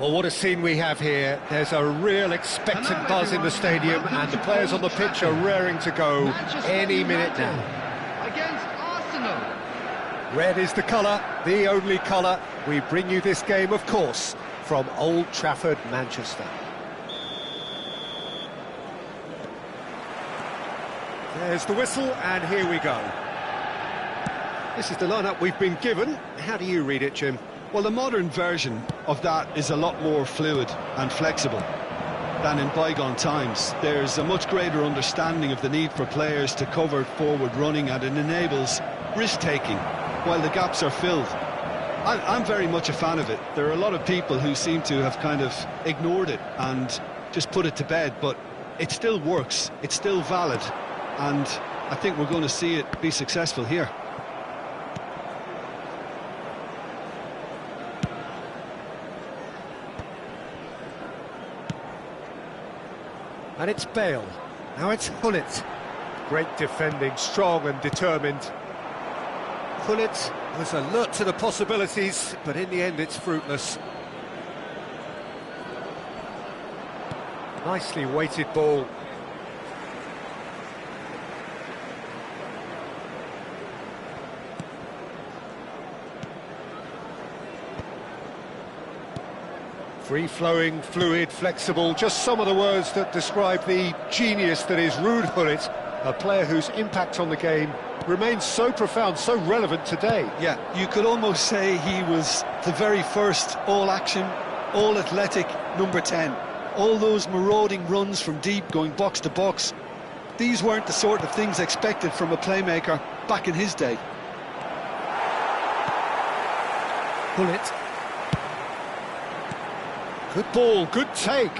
Well, what a scene we have here. There's a real expectant buzz in the stadium, and the players on the pitch are raring to go any minute now. Against Arsenal. Red is the colour, the only colour. We bring you this game, of course, from Old Trafford, Manchester. There's the whistle, and here we go. This is the lineup we've been given. How do you read it, Jim? Well, the modern version of that is a lot more fluid and flexible than in bygone times. There's a much greater understanding of the need for players to cover forward running, and it enables risk-taking while the gaps are filled. I'm very much a fan of it. There are a lot of people who seem to have kind of ignored it and just put it to bed, but it still works, it's still valid, and I think we're going to see it be successful here. And it's Bale. Now it's Gullit. Great defending, strong and determined. Gullit was alert to the possibilities, but in the end it's fruitless. Nicely weighted ball. Free-flowing, fluid, flexible, just some of the words that describe the genius that is Ruud Gullit, a player whose impact on the game remains so profound, so relevant today. Yeah, you could almost say he was the very first all-action, all-athletic number 10. All those marauding runs from deep, going box to box, these weren't the sort of things expected from a playmaker back in his day. Gullit. Good ball, good take.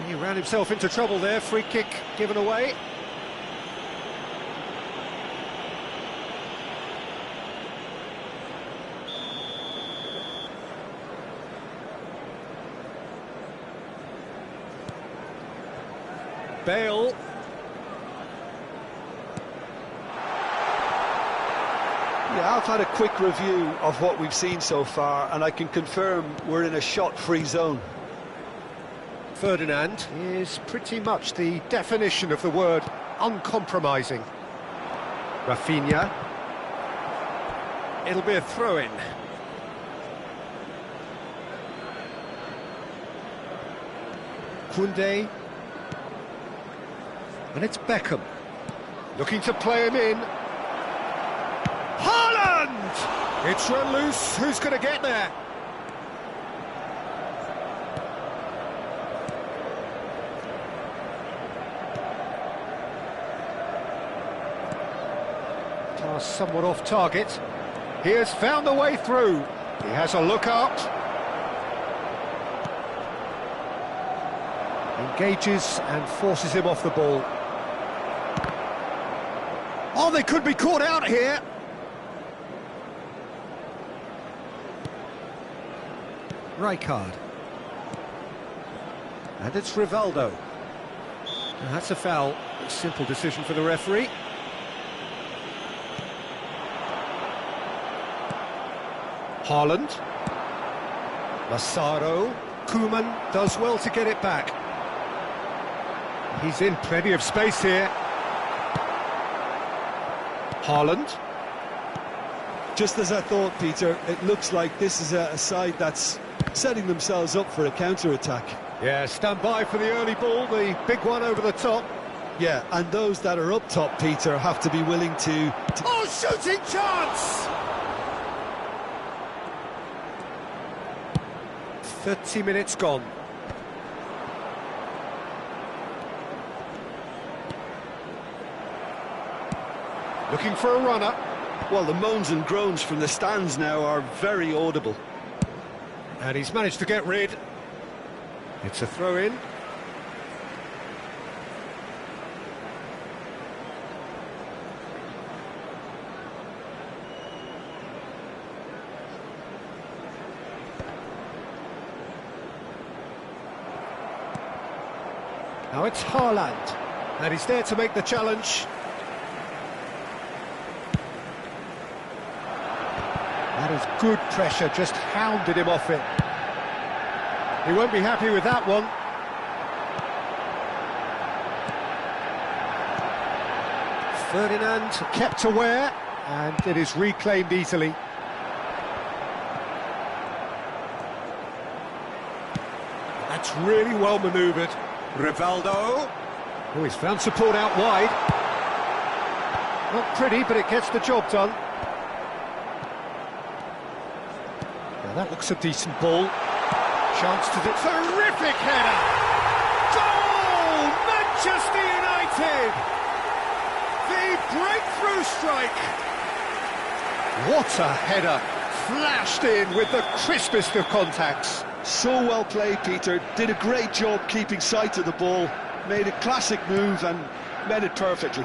He ran himself into trouble there, free kick given away. Bale. Yeah, I've had a quick review of what we've seen so far, and I can confirm we're in a shot-free zone. Ferdinand is pretty much the definition of the word uncompromising. Rafinha. It'll be a throw-in. Koundé. And it's Beckham. Looking to play him in. Haaland! It's run loose. Who's going to get there? Pass somewhat off target. He has found the way through. He has a look up. Engages and forces him off the ball. Oh, they could be caught out here. Rijkaard. And it's Rivaldo. And that's a foul. A simple decision for the referee. Haaland. Massaro. Koeman does well to get it back. He's in plenty of space here. Haaland. Just as I thought, Peter, it looks like this is a side that's setting themselves up for a counter-attack. Yeah, stand by for the early ball, the big one over the top. Yeah, and those that are up top, Peter, have to be willing to... Oh, shooting chance! 30 minutes gone. Looking for a runner. Well, the moans and groans from the stands now are very audible. And he's managed to get rid. It's a throw-in. Now it's Haaland. And he's there to make the challenge. That is good pressure, just hounded him off it. He won't be happy with that one. Ferdinand kept aware, and it is reclaimed easily. That's really well manoeuvred. Rivaldo. Oh, he's found support out wide. Not pretty, but it gets the job done. Now that looks a decent ball. Chance to do... Terrific header! Goal! Manchester United! The breakthrough strike! What a header! Flashed in with the crispest of contacts. So well played, Peter. Did a great job keeping sight of the ball. Made a classic move and met it perfectly.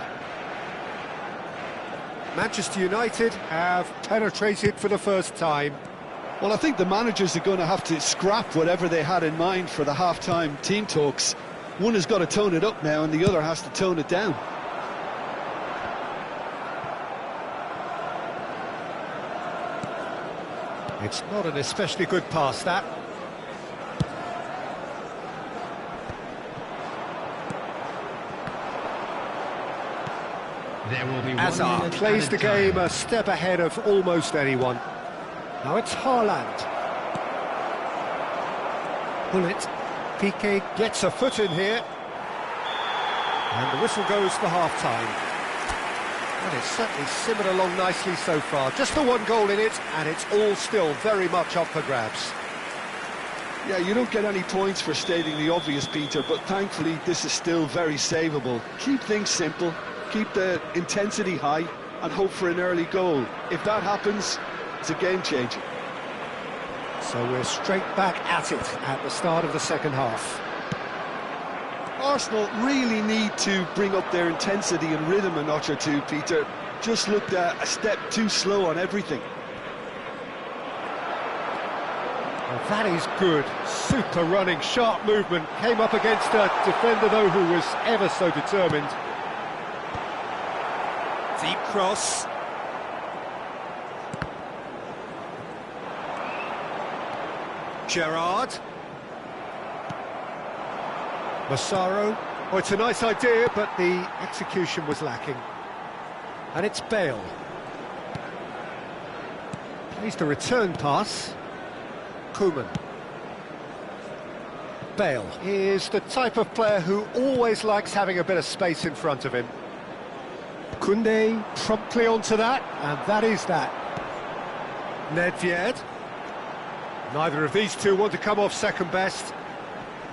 Manchester United have penetrated for the first time. Well, I think the managers are going to have to scrap whatever they had in mind for the half-time team talks. One has got to tone it up now and the other has to tone it down. It's not an especially good pass, that. There will be Hazard plays the game a step ahead of almost anyone. Now it's Haaland. Bullet. Piqué gets a foot in here. And the whistle goes for half-time. Well, it's certainly simmered along nicely so far. Just the one goal in it, and it's all still very much up for grabs. Yeah, you don't get any points for stating the obvious, Peter, but thankfully this is still very savable. Keep things simple, keep the intensity high, and hope for an early goal. If that happens, it's a game changer. So we're straight back at it at the start of the second half. Arsenal really need to bring up their intensity and rhythm a notch or two, Peter. Just looked a step too slow on everything. Well, that is good. Super running, sharp movement. Came up against a defender, though, who was ever so determined. Deep cross. Gerrard. Massaro. Oh, it's a nice idea, but the execution was lacking. And it's Bale. Plays the return pass. Koeman. Bale is the type of player who always likes having a bit of space in front of him. Koundé promptly onto that, and that is that. Nedved. Neither of these two want to come off second best.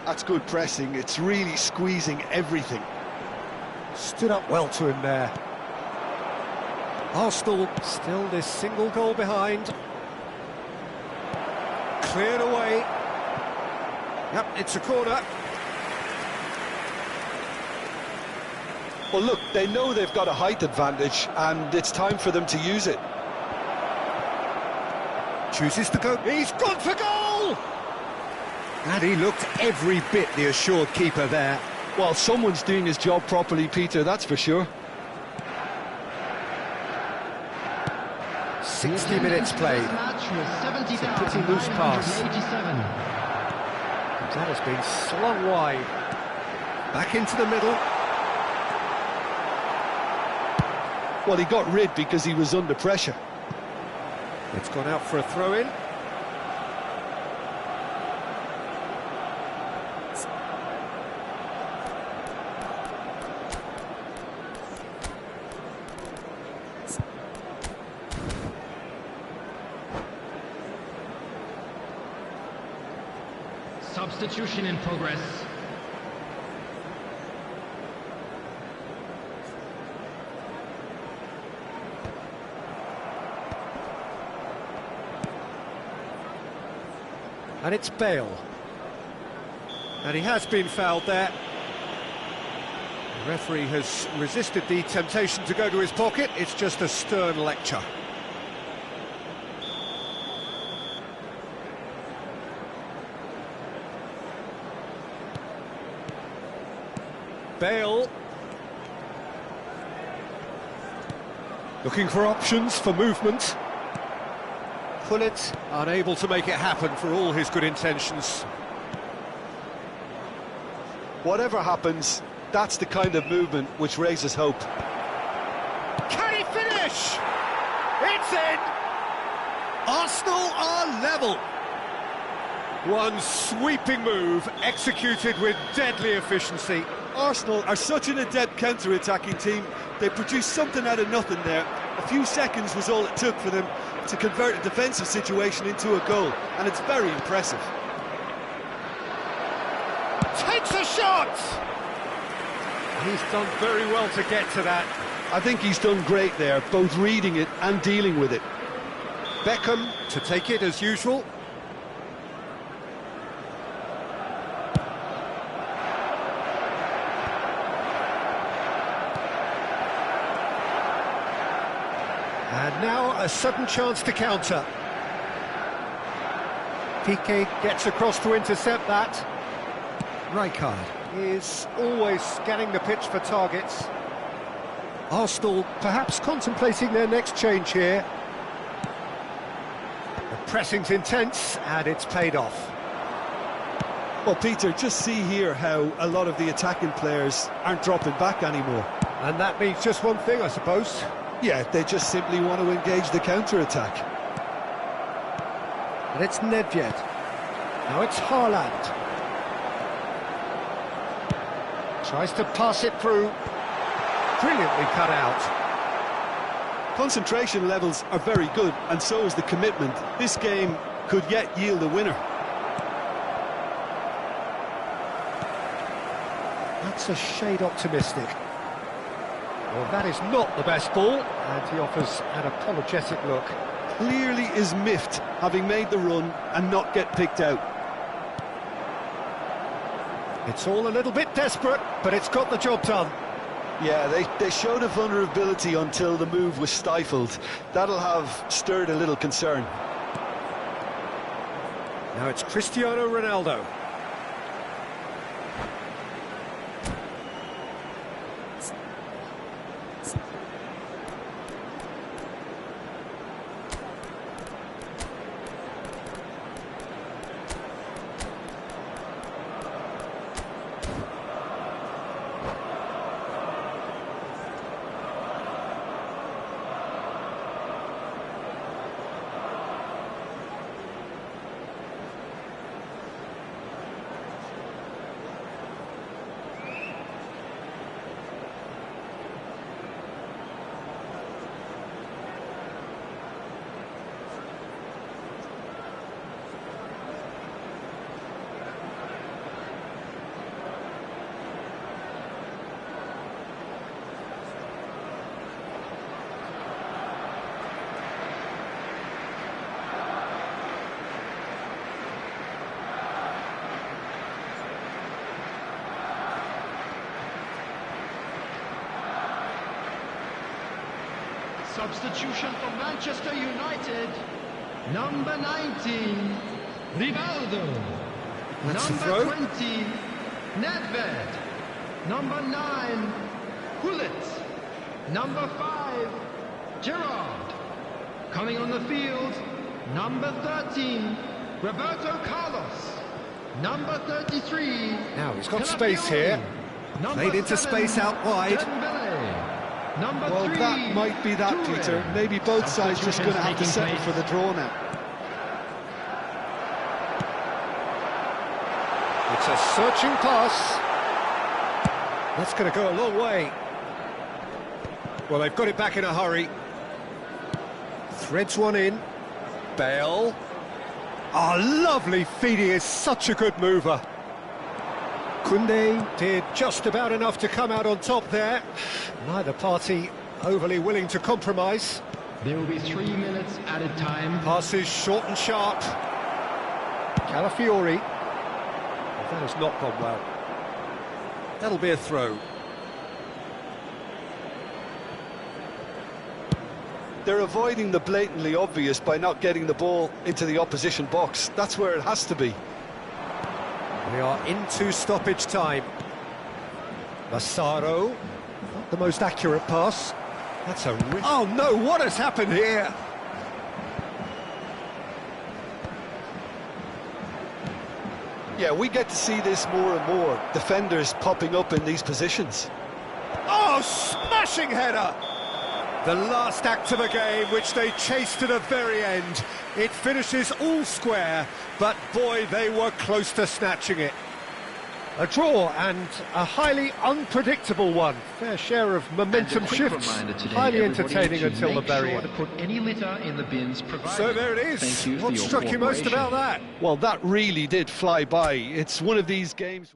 That's good pressing, it's really squeezing everything. Stood up well to him there. Arsenal still this single goal behind. Cleared away. Yep, it's a corner. Well, look, they know they've got a height advantage, and it's time for them to use it. Chooses to go. He's gone for goal! And he looked every bit the assured keeper there. Well, someone's doing his job properly, Peter, that's for sure. 60 minutes played. It's a pretty loose pass. That has been slung wide. Back into the middle. Well, he got rid because he was under pressure. It's gone out for a throw-in. Substitution in progress. And it's Bale. And he has been fouled there. The referee has resisted the temptation to go to his pocket. It's just a stern lecture. Bale. Looking for options for movement. Pullet unable to make it happen for all his good intentions. Whatever happens, that's the kind of movement which raises hope. Can he finish? It's in! Arsenal are level. One sweeping move, executed with deadly efficiency. Arsenal are such an adept counter-attacking team. They produced something out of nothing there. A few seconds was all it took for them to convert a defensive situation into a goal, and it's very impressive. Takes a shot! He's done very well to get to that. I think he's done great there, both reading it and dealing with it. Beckham to take it as usual. And now a sudden chance to counter. Piqué gets across to intercept that. Rijkaard is always scanning the pitch for targets. Arsenal perhaps contemplating their next change here. The pressing's intense and it's paid off. Well, Peter, just see here how a lot of the attacking players aren't dropping back anymore. And that means just one thing, I suppose. Yeah, they just simply want to engage the counter-attack. And it's Nedved. Now it's Haaland. Tries to pass it through. Brilliantly cut out. Concentration levels are very good, and so is the commitment. This game could yet yield a winner. That's a shade optimistic. Well, that is not the best ball, and he offers an apologetic look. Clearly is miffed, having made the run and not get picked out. It's all a little bit desperate, but it's got the job done. Yeah, they showed a vulnerability until the move was stifled. That'll have stirred a little concern. Now it's Cristiano Ronaldo. Substitution for Manchester United. Number 19, Rivaldo. That's the Number throw. 20, Nedved. Number 9, Gullit. Number 5, Gerrard. Coming on the field, number 13, Roberto Carlos. Number 33, Now he's got Calafiori. space here. Number Played into 7, space out wide. Dembele. Number Well, 3, that might be that, Toure. Peter. Maybe both sides just going to have to settle Substitutions for the draw now. It's a searching pass. That's going to go a long way. Well, they've got it back in a hurry. Threads one in. Bale. Oh, lovely feed. He is such a good mover. Koundé did just about enough to come out on top there. Neither party overly willing to compromise. There will be 3 minutes added time. Passes short and sharp. Calafiori. Well, that has not gone well. That'll be a throw. They're avoiding the blatantly obvious by not getting the ball into the opposition box. That's where it has to be. We are into stoppage time. Massaro, not the most accurate pass. That's a... Oh no, what has happened here? Yeah, we get to see this more and more. Defenders popping up in these positions. Oh, smashing header! The last act of a game, which they chased to the very end. It finishes all square, but boy, they were close to snatching it. A draw and a highly unpredictable one. Fair share of momentum shifts. Highly entertaining until the very end. To put any litter in the bins provided. So there it is. Thank you for What your struck you most cooperation. about that? Well, that really did fly by. It's one of these games...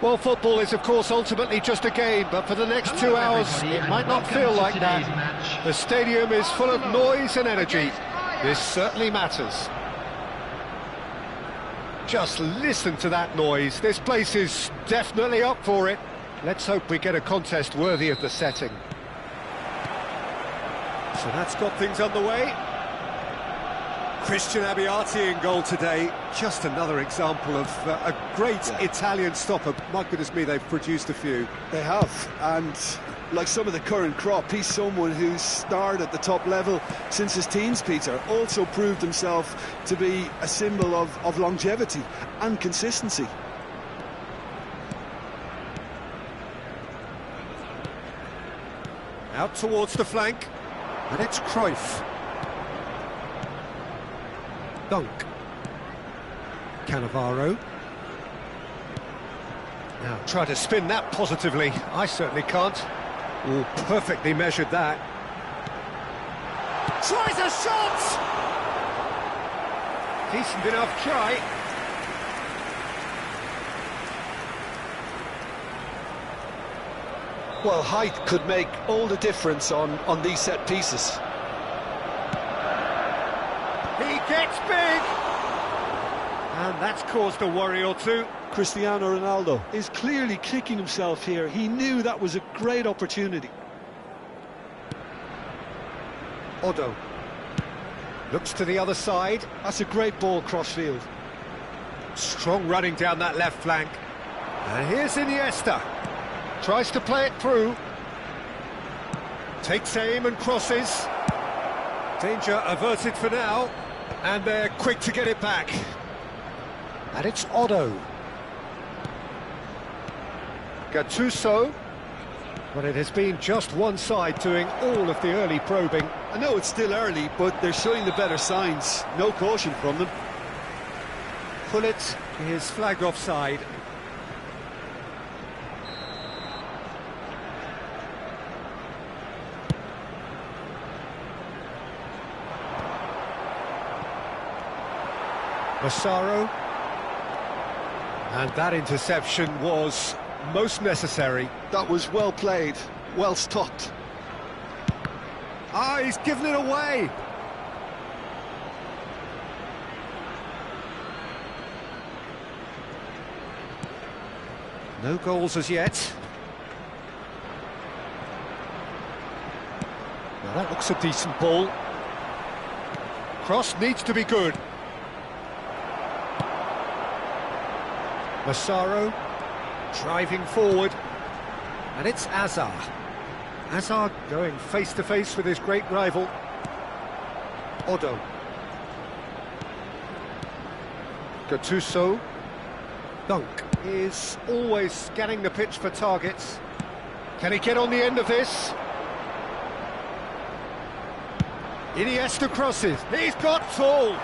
Well, football is, of course, ultimately just a game, but for the next 2 hours, it might not feel like that. The stadium is full of noise and energy. This certainly matters. Just listen to that noise. This place is definitely up for it. Let's hope we get a contest worthy of the setting. So that's got things underway. Christian Abbiati in goal today. Just another example of a great Italian stopper. My goodness me, they've produced a few. They have, and like some of the current crop, he's someone who's starred at the top level since his teens, Peter. Also proved himself to be a symbol of longevity and consistency. Out towards the flank, and it's Cruyff. Dunk. Cannavaro. Now try to spin that positively. I certainly can't. Oh, perfectly measured that. Tries a shot! Decent enough try. Well, height could make all the difference on these set pieces. He gets big! And that's caused a worry or two. Cristiano Ronaldo is clearly kicking himself here. He knew that was a great opportunity. Odo looks to the other side. That's a great ball crossfield. Strong running down that left flank. And here's Iniesta. Tries to play it through. Takes aim and crosses. Danger averted for now. And they're quick to get it back. And it's Odo. Gattuso. But it has been just one side doing all of the early probing. I know it's still early, but they're showing the better signs. No caution from them. Gullit is flagged offside. Massaro. And that interception was most necessary. That was well played, well stopped. Ah, he's given it away. No goals as yet. Now that looks a decent ball. Cross needs to be good. Massaro driving forward, and it's Azar. Azar going face-to-face with his great rival. Odo. Gattuso. Dunk is always scanning the pitch for targets. Can he get on the end of this? Iniesta crosses. He's got tall.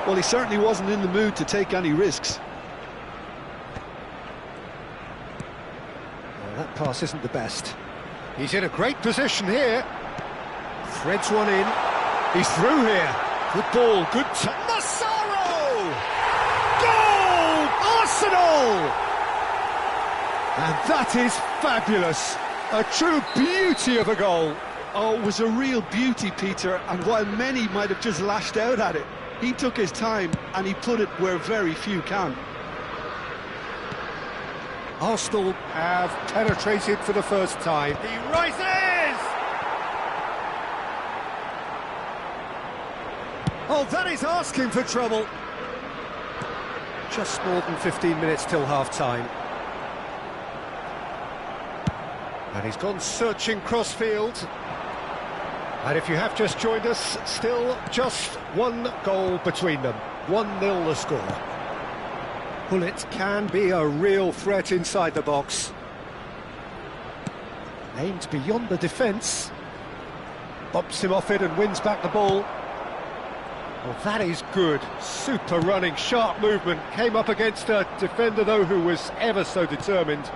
Well, he certainly wasn't in the mood to take any risks. Well, that pass isn't the best. He's in a great position here. Threads one in. He's through here. Good ball, good Massaro! Goal! Arsenal! And that is fabulous. A true beauty of a goal. Oh, it was a real beauty, Peter, and while many might have just lashed out at it, he took his time and he put it where very few can. Arsenal have penetrated for the first time. He rises! Oh, that is asking for trouble. Just more than 15 minutes till half-time. And he's gone searching cross-field. And if you have just joined us, still just one goal between them. 1-0 the score. Gullit can be a real threat inside the box. Aimed beyond the defence. Bumps him off it and wins back the ball. Well, that is good. Super running, sharp movement. Came up against a defender, though, who was ever so determined.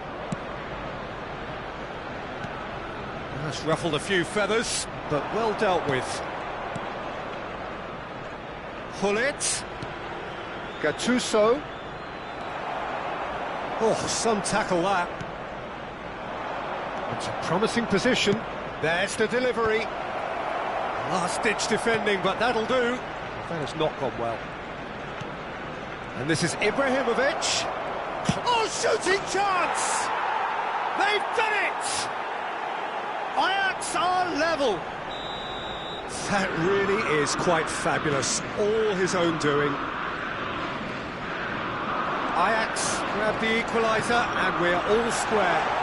That's ruffled a few feathers, but well dealt with. Gullit. Gattuso. Oh, some tackle that. It's a promising position. There's the delivery. Last-ditch defending, but that'll do. That has not gone well. And this is Ibrahimovic. Oh, shooting chance! They've done it! Ajax are level. That really is quite fabulous. All his own doing. Ajax grab the equaliser and we're all square.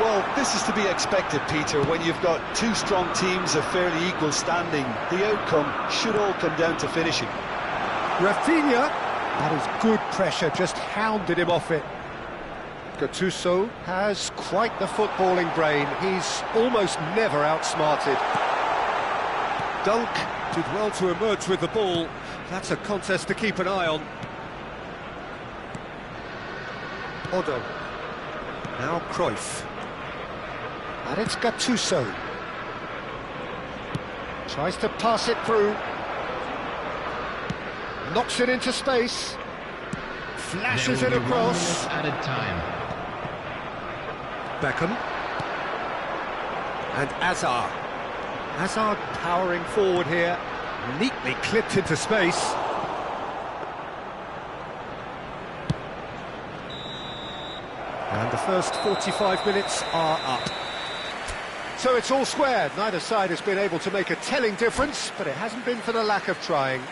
Well, this is to be expected, Peter, when you've got two strong teams of fairly equal standing. The outcome should all come down to finishing. Rafinha, that is good pressure, just hounded him off it. Gattuso has quite the footballing brain. He's almost never outsmarted. Dunk did well to emerge with the ball. That's a contest to keep an eye on. Odo. Now Cruyff. And it's Gattuso. Tries to pass it through. Knocks it into space. Flashes it across. Added time. Beckham. And Azar. Azar powering forward here. Neatly clipped into space. And the first 45 minutes are up. So it's all square. Neither side has been able to make a telling difference, but it hasn't been for the lack of trying.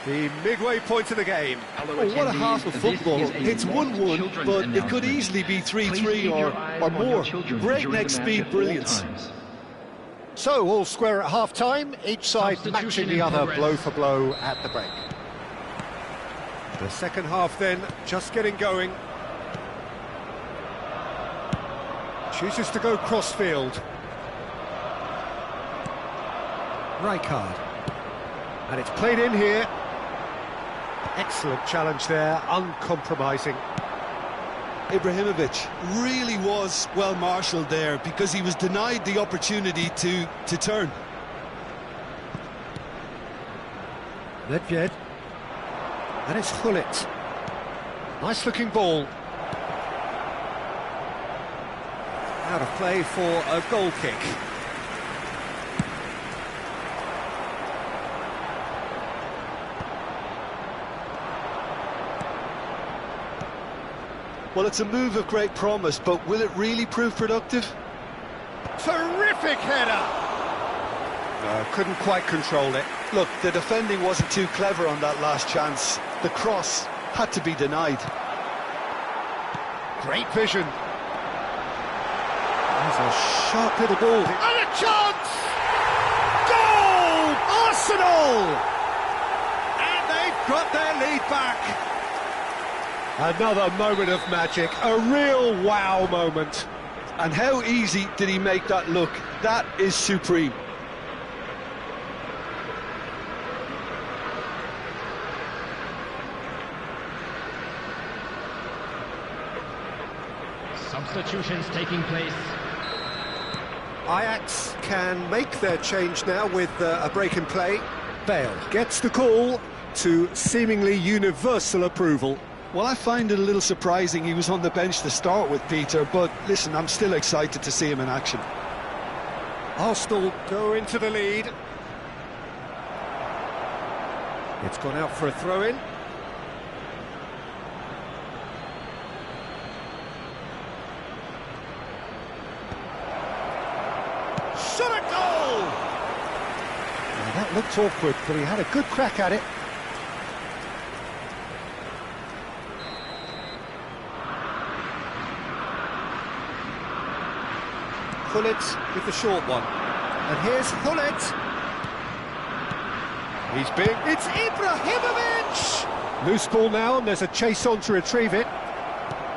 The midway point of the game. Oh, what a half of football. It's 1-1, but it could easily be 3-3 or more. Breakneck speed brilliance. So all square at half-time, each side matching the other blow for blow at the break. The second half then, just getting going. Chooses to go cross-field. Rijkaard. And it's played in here. Excellent challenge there, uncompromising. Ibrahimovic really was well marshalled there because he was denied the opportunity to turn. Nedved. And it's Hullet. Nice looking ball. Out of play for a goal kick. Well, it's a move of great promise, but will it really prove productive? Terrific header! No, couldn't quite control it. Look, the defending wasn't too clever on that last chance. The cross had to be denied. Great vision. There's a sharp little ball. And a chance! Goal! Arsenal! And they've got their lead back. Another moment of magic, a real wow moment. And how easy did he make that look? That is supreme. Substitutions taking place. Ajax can make their change now with a break in play. Bale gets the call to seemingly universal approval. Well, I find it a little surprising he was on the bench to start with, Peter, but listen, I'm still excited to see him in action. Arsenal go into the lead. It's gone out for a throw-in. Shot a goal! Now, that looked awkward, but he had a good crack at it. Hullet with the short one. And here's Hullet. He's big. It's Ibrahimovic! Loose ball now, and there's a chase on to retrieve it.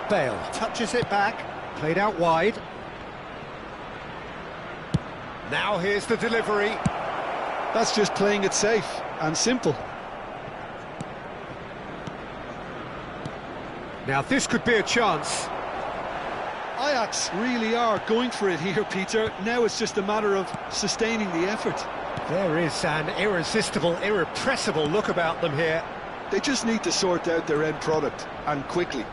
Bale touches it back, played out wide. Now here's the delivery. That's just playing it safe and simple. Now this could be a chance. Ajax really are going for it here, Peter. Now it's just a matter of sustaining the effort. There is an irresistible, irrepressible look about them here. They just need to sort out their end product, and quickly.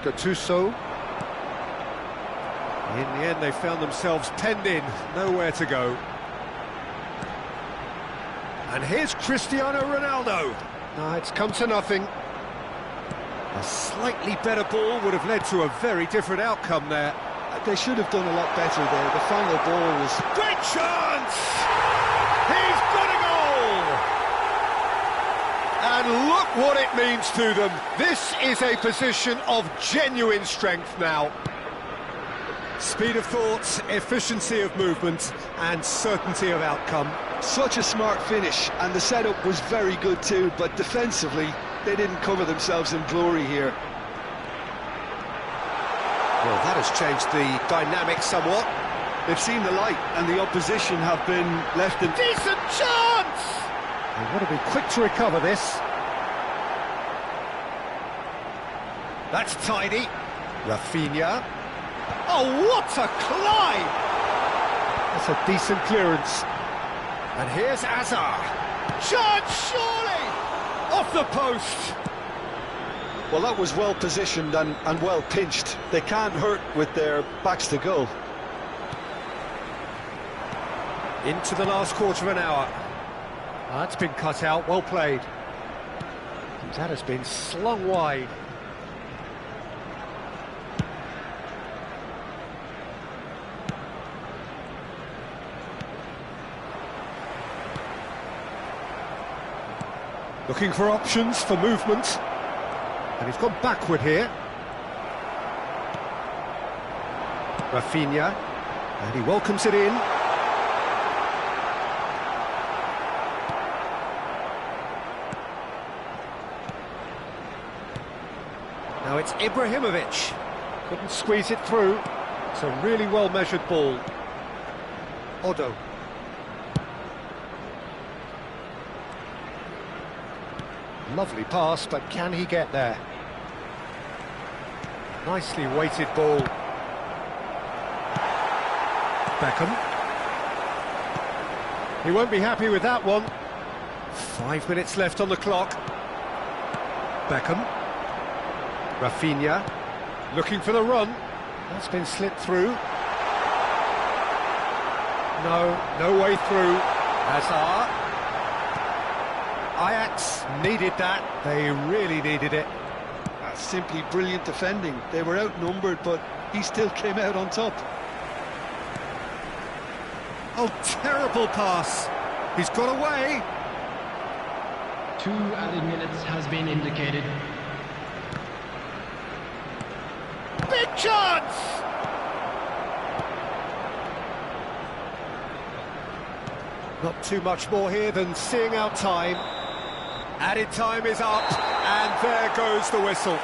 Gattuso. In the end, they found themselves penned in, nowhere to go. And here's Cristiano Ronaldo. No, it's come to nothing. A slightly better ball would have led to a very different outcome there. They should have done a lot better there. The final ball was... Great chance! He's got a goal! And look what it means to them. This is a position of genuine strength now. Speed of thought, efficiency of movement, and certainty of outcome. Such a smart finish, and the setup was very good too, but defensively, they didn't cover themselves in glory here. Well, that has changed the dynamic somewhat. They've seen the light, and the opposition have been left in... Decent chance! They want to be quick to recover this. That's tidy. Rafinha. Oh, what a climb! That's a decent clearance. And here's Azar. Chance, surely! Off the post! Well, that was well positioned and well pinched. They can't hurt with their backs to goal. Into the last quarter of an hour. That's been cut out, well played. And that has been slung wide. Looking for options for movement. And he's gone backward here. Rafinha. And he welcomes it in. Now it's Ibrahimovic. Couldn't squeeze it through. It's a really well-measured ball. Odo. Lovely pass, but can he get there? Nicely weighted ball. Beckham. He won't be happy with that one. 5 minutes left on the clock. Beckham. Rafinha. Looking for the run. That's been slipped through. No way through. Hazard. Ajax needed that. They really needed it. That's simply brilliant defending. They were outnumbered, but he still came out on top. Oh, terrible pass. He's got away. 2 added minutes has been indicated. Big chance! Not too much more here than seeing out time. Added time is up, and there goes the whistle.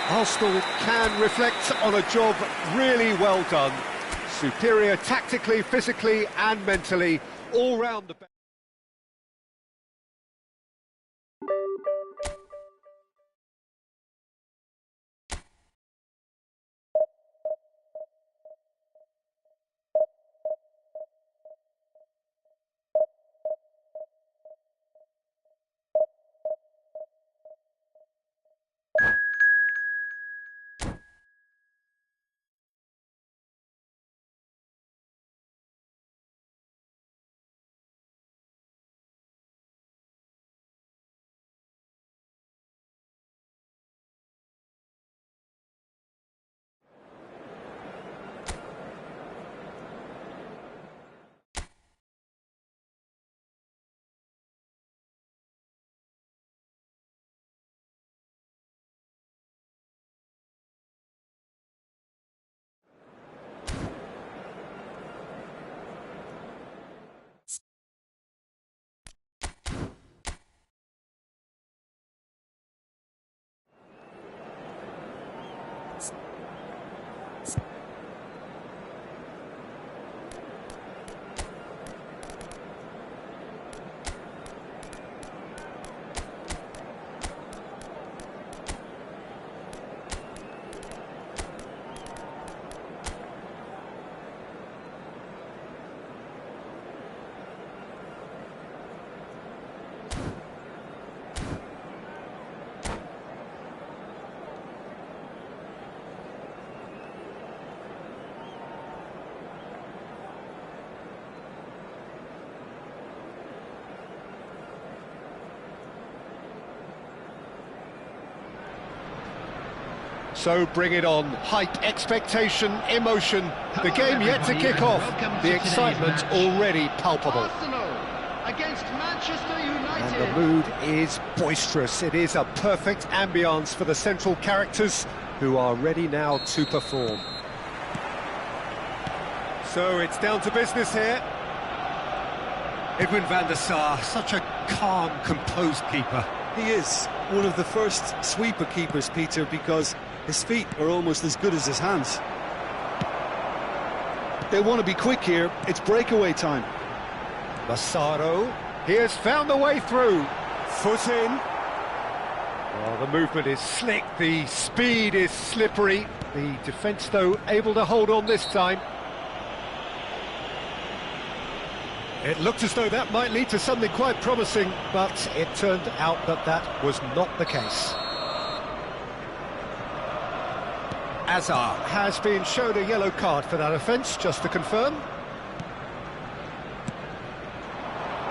Arsenal can reflect on a job really well done. Superior tactically, physically and mentally, all round the... So bring it on. Hype, expectation, emotion. The game yet to kick off. The excitement already palpable. Arsenal against Manchester United. And the mood is boisterous. It is a perfect ambience for the central characters who are ready now to perform. So it's down to business here. Edwin van der Sar, such a calm, composed keeper. He is one of the first sweeper keepers, Peter, because his feet are almost as good as his hands. They want to be quick here. It's breakaway time. Massaro, he has found the way through. Foot in. Well, the movement is slick, the speed is slippery. The defence, though, able to hold on this time. It looked as though that might lead to something quite promising, but it turned out that that was not the case. Hazard has been shown a yellow card for that offence, just to confirm.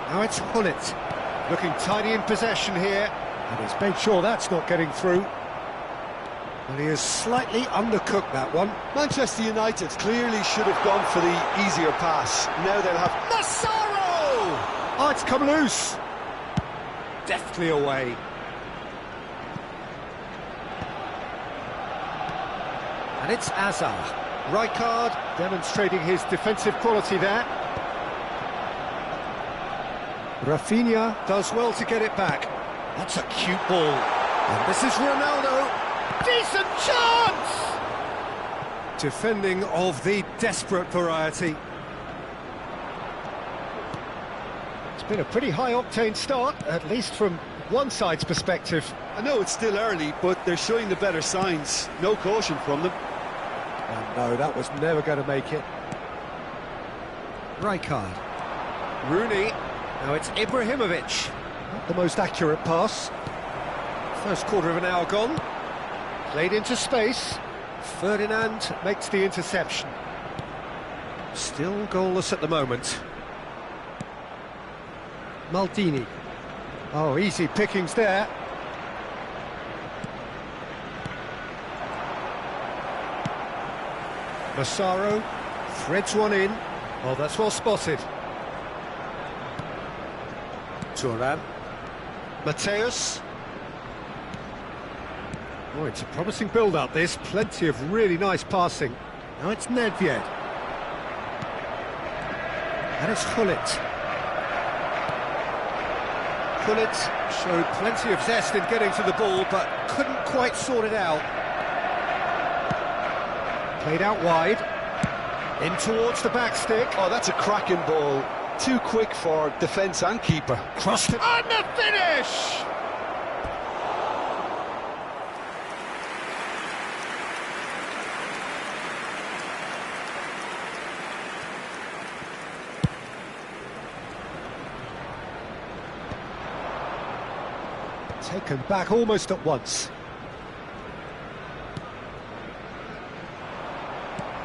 Now it's Gullit, looking tidy in possession here, and he's made sure that's not getting through. Well, he has slightly undercooked that one. Manchester United clearly should have gone for the easier pass. Now they'll have... Massaro! Oh, it's come loose. Deftly away. And it's Hazard. Right card, demonstrating his defensive quality there. Rafinha does well to get it back. That's a cute ball. And this is Ronaldo. Decent chance! Defending of the desperate variety. It's been a pretty high-octane start, at least from one side's perspective. I know it's still early, but they're showing the better signs. No caution from them. And no, that was never going to make it. Rijkaard. Rooney. Now it's Ibrahimovic. Not the most accurate pass. First quarter of an hour gone. Played into space. Ferdinand makes the interception. Still goalless at the moment. Maldini. Oh, easy pickings there. Massaro threads one in. Oh, that's well spotted. Thuram. Mateus. Oh, it's a promising build-up, this. Plenty of really nice passing. Now it's Nedved. And it's Gullit. Gullit showed plenty of zest in getting to the ball, but couldn't quite sort it out. Played out wide. In towards the back stick. Oh, that's a cracking ball. Too quick for defence and keeper. Crossed it. And the finish! Taken back almost at once.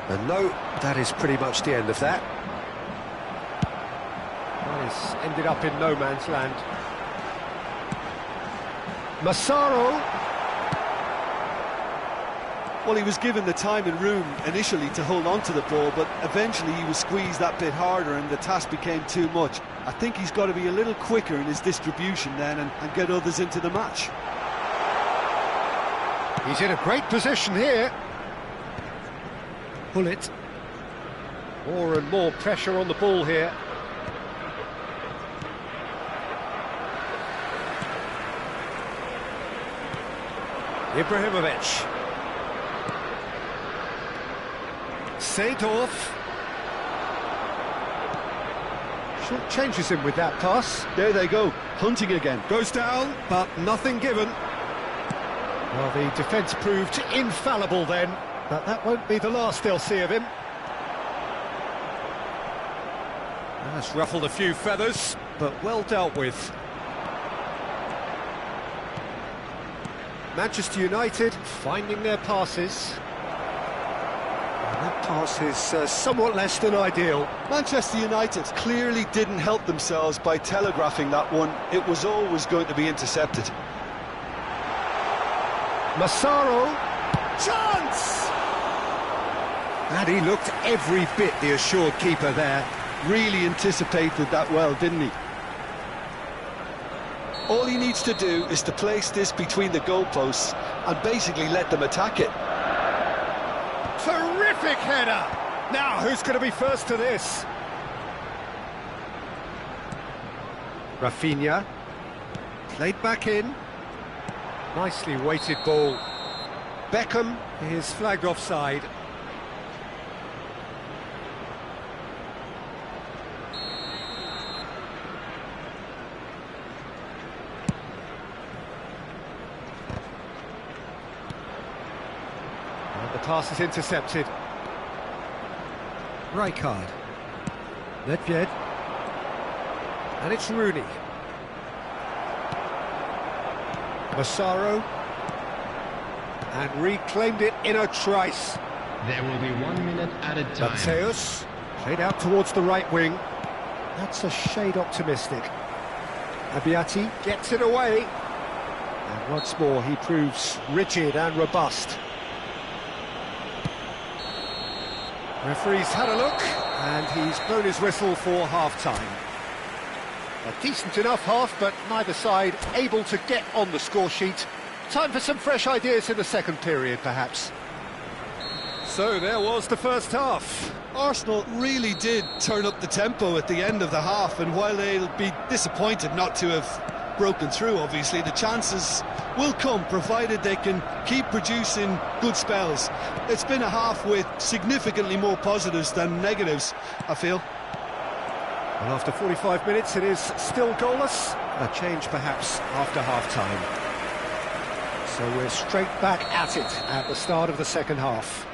And no, that is pretty much the end of that. Nice, ended up in no man's land. Massaro. Well, he was given the time and room initially to hold on to the ball, but eventually he was squeezed that bit harder and the task became too much. I think he's got to be a little quicker in his distribution then and get others into the match. He's in a great position here. Gullit. More and more pressure on the ball here. Ibrahimovic. Seedorf. Short changes him with that pass. There they go, hunting again. Goes down, but nothing given. Well, the defence proved infallible then, but that won't be the last they'll see of him. That's ruffled a few feathers, but well dealt with. Manchester United finding their passes. And that pass is somewhat less than ideal. Manchester United clearly didn't help themselves by telegraphing that one. It was always going to be intercepted. Massaro. Chance! And he looked every bit the assured keeper there. Really anticipated that well, didn't he? All he needs to do is to place this between the goalposts and basically let them attack it. Terrific header! Now, who's going to be first to this? Rafinha. Played back in. Nicely weighted ball. Beckham is flagged offside. And the pass is intercepted. Rijkaard. Nedved. And it's Rooney. Massaro. And reclaimed it in a trice. There will be 1 minute added time. Mateus. Played out towards the right wing. That's a shade optimistic. Abiati gets it away. And once more he proves rigid and robust. Referee's had a look, and he's blown his whistle for half-time. A decent enough half, but neither side able to get on the score sheet. Time for some fresh ideas in the second period, perhaps. So there was the first half. Arsenal really did turn up the tempo at the end of the half, and while they'll be disappointed not to have broken through, obviously, the chances will come, provided they can keep producing good spells. It's been a half with significantly more positives than negatives, I feel. And after 45 minutes, it is still goalless. A change, perhaps, after half-time. So we're straight back at it at the start of the second half.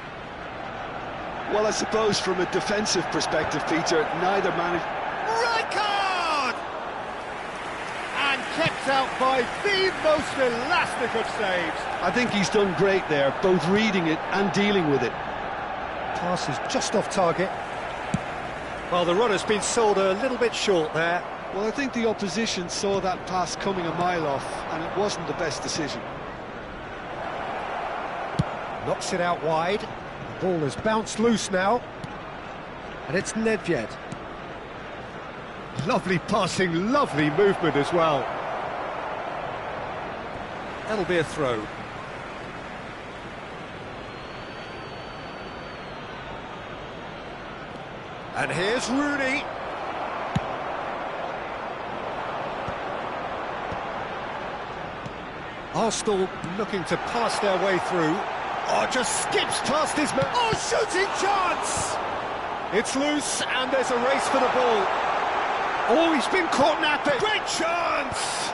Well, I suppose from a defensive perspective, Peter, neither managed... Right card! And kept out by the most elastic of saves. I think he's done great there, both reading it and dealing with it. Pass is just off target. Well, the runner's been sold a little bit short there. Well, I think the opposition saw that pass coming a mile off, and it wasn't the best decision. Knocks it out wide. The ball has bounced loose now. And it's Nedved. Lovely passing, lovely movement as well. That'll be a throw. And here's Rooney. Arsenal looking to pass their way through. Oh, just skips past his man. Oh, shooting chance! It's loose, and there's a race for the ball. Oh, he's been caught napping. Great chance!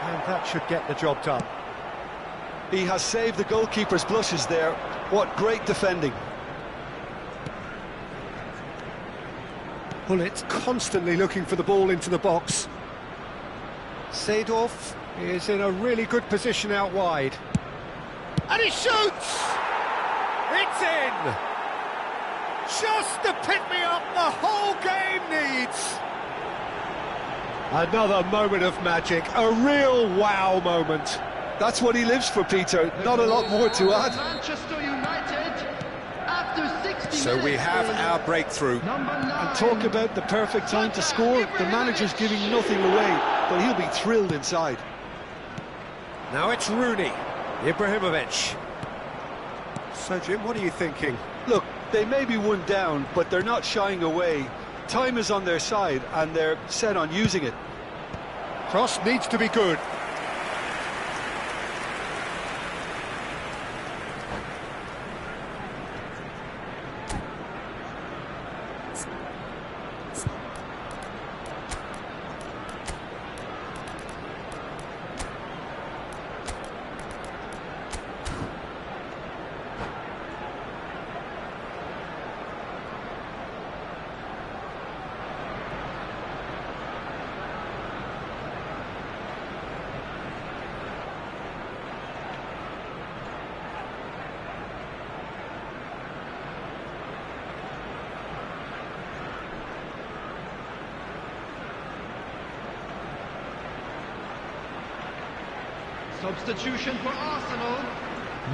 And that should get the job done. He has saved the goalkeeper's blushes there. What great defending. Bullet constantly looking for the ball into the box. Seedorf is in a really good position out wide. And he shoots! It's in! Just the pick-me-up the whole game needs! Another moment of magic, a real wow moment. That's what he lives for, Peter. Not a lot more to add. Manchester United, after 60 So we have our breakthrough. And talk about the perfect time to score. The manager's giving nothing away, but he'll be thrilled inside. Now it's Rooney, Ibrahimovic. So, Jim, what are you thinking? Look, they may be one down, but they're not shying away. Time is on their side, and they're set on using it. Cross needs to be good. Substitution for Arsenal,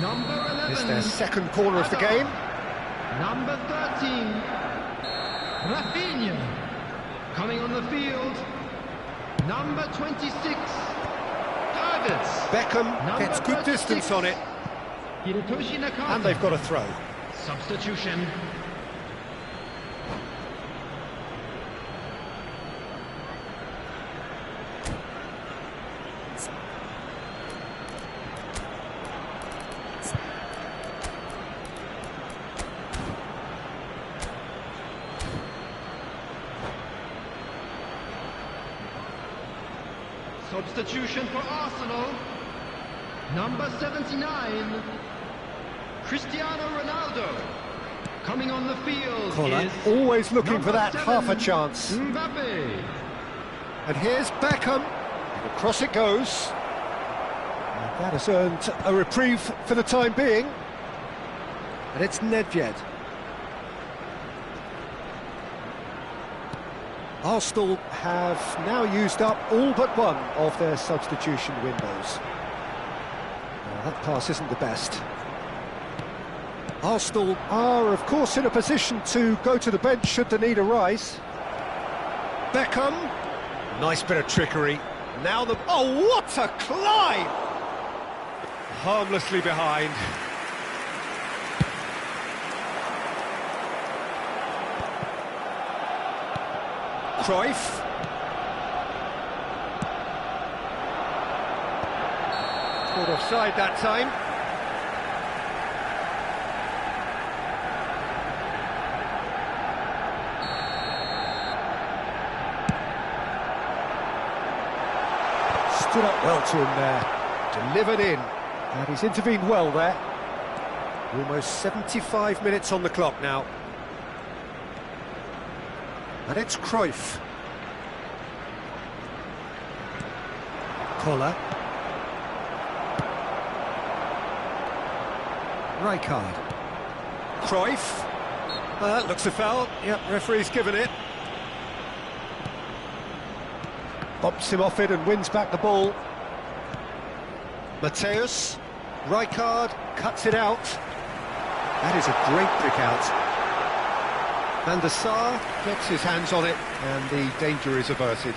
number 11. It's their second corner of the game. Number 13, Rafinha. Coming on the field, number 26, Davids. Beckham gets good distance on it. Hirotoshi Nakata. And they've got a throw. Substitution. Substitution for Arsenal, number 79, Cristiano Ronaldo. Coming on the field is always looking for that 7, half a chance. Mbappe. And here's Beckham. And across it goes. And that has earned a reprieve for the time being. And it's Nedved. Arsenal have now used up all but one of their substitution windows. Now, that pass isn't the best. Arsenal are, of course, in a position to go to the bench should the need arise. Beckham. Nice bit of trickery. Now the... Oh, what a climb! Harmlessly behind. Cruyff. Caught offside that time. Stood up well to him there. Delivered in. And he's intervened well there. Almost 75 minutes on the clock now. And it's Cruyff. Koller. Rijkaard. Cruyff. Looks a foul. Yep, referee's given it. Bumps him off it and wins back the ball. Mateus. Rijkaard cuts it out. That is a great pick out. Van der Sar gets his hands on it, and the danger is averted.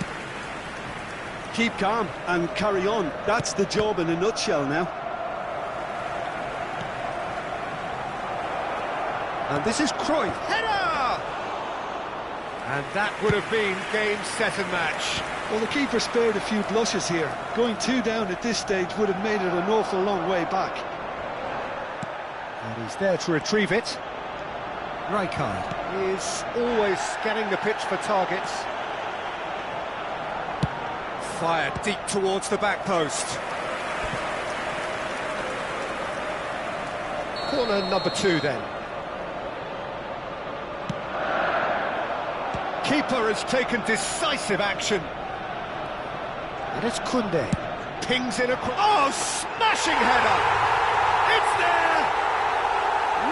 Keep calm and carry on. That's the job in a nutshell now. And this is Cruyff. Header! And that would have been game, set and match. Well, the keeper spared a few blushes here. Going 2 down at this stage would have made it an awful long way back. And he's there to retrieve it. Rijkaard is always scanning the pitch for targets. Fired deep towards the back post. Corner number 2 then. Keeper has taken decisive action. And it's Koundé. Pings in across. Oh, smashing header! It's there!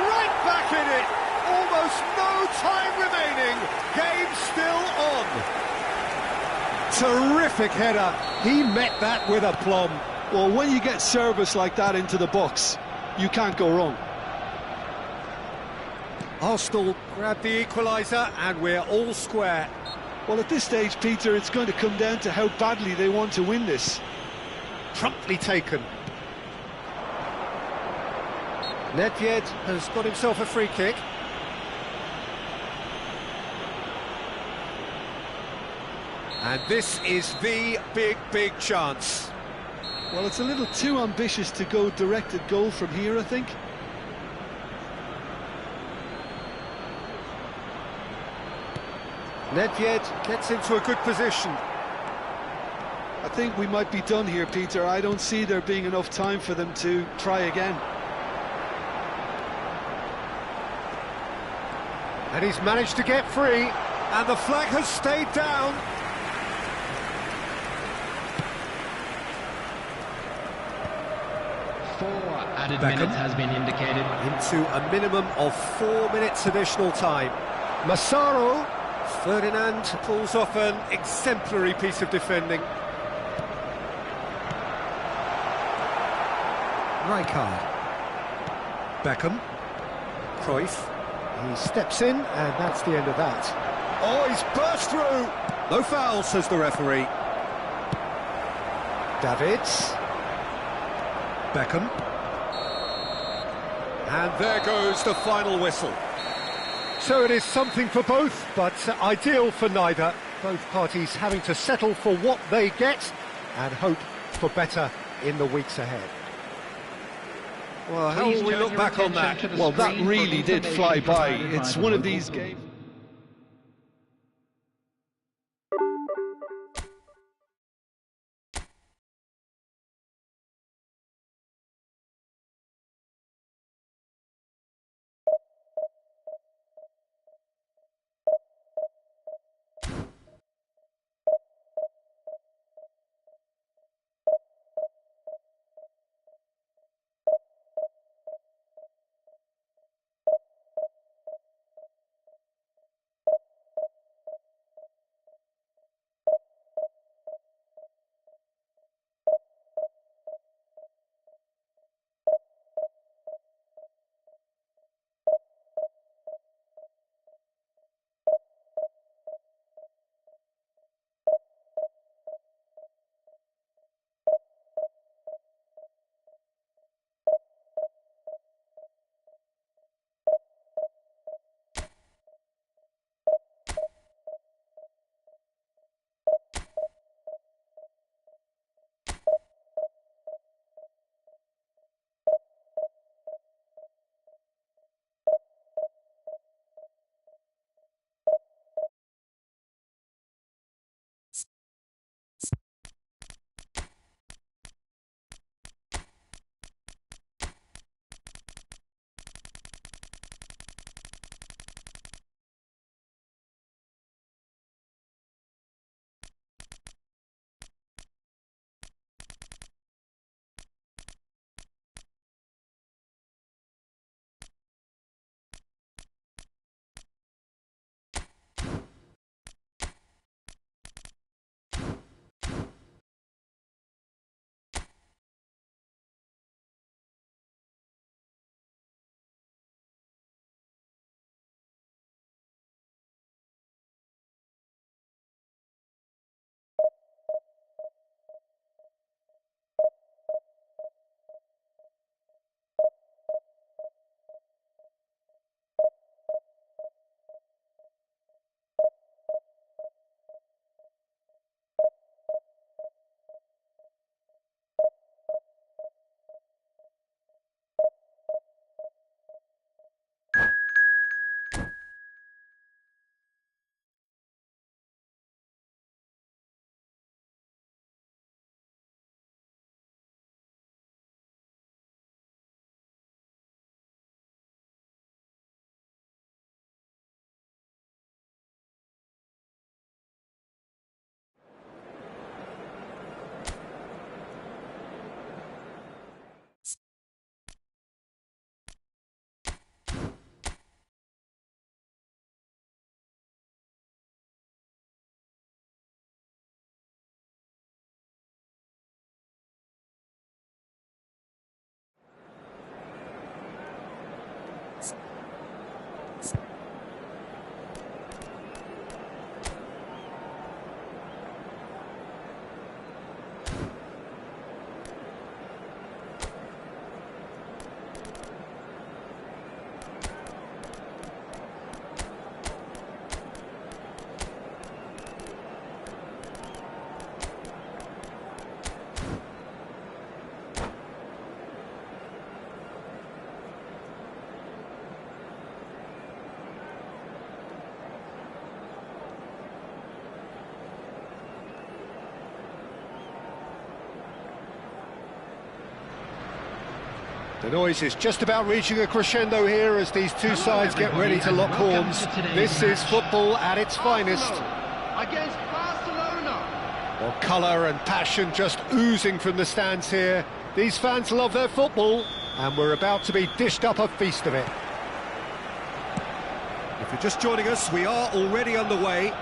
Right back in it! Almost no time remaining. Game still on. Terrific header. He met that with aplomb. Well, when you get service like that into the box, you can't go wrong. Arsenal grab the equaliser and we're all square. Well, at this stage, Peter, it's going to come down to how badly they want to win this. Promptly taken. Nedved has got himself a free kick. And this is the big chance. Well, it's a little too ambitious to go directed goal from here, I think. Nedved gets into a good position. I think we might be done here, Peter. I don't see there being enough time for them to try again. And he's managed to get free, and the flag has stayed down. Added minutes has been indicated. Into a minimum of 4 minutes additional time. Massaro. Ferdinand pulls off an exemplary piece of defending. Rijkaard. Beckham. Cruyff. He steps in, and that's the end of that. Oh, he's burst through! No foul, says the referee. Davids. Beckham. And there goes the final whistle. So it is something for both, but ideal for neither. Both parties having to settle for what they get and hope for better in the weeks ahead. Well, how will we look back on that? Well, that really did fly by. It's one of these games. The noise is just about reaching a crescendo here as these two sides get ready to lock horns. This is football at its finest. Against Barcelona. Well, colour and passion just oozing from the stands here. These fans love their football, and we're about to be dished up a feast of it. If you're just joining us, we are already underway.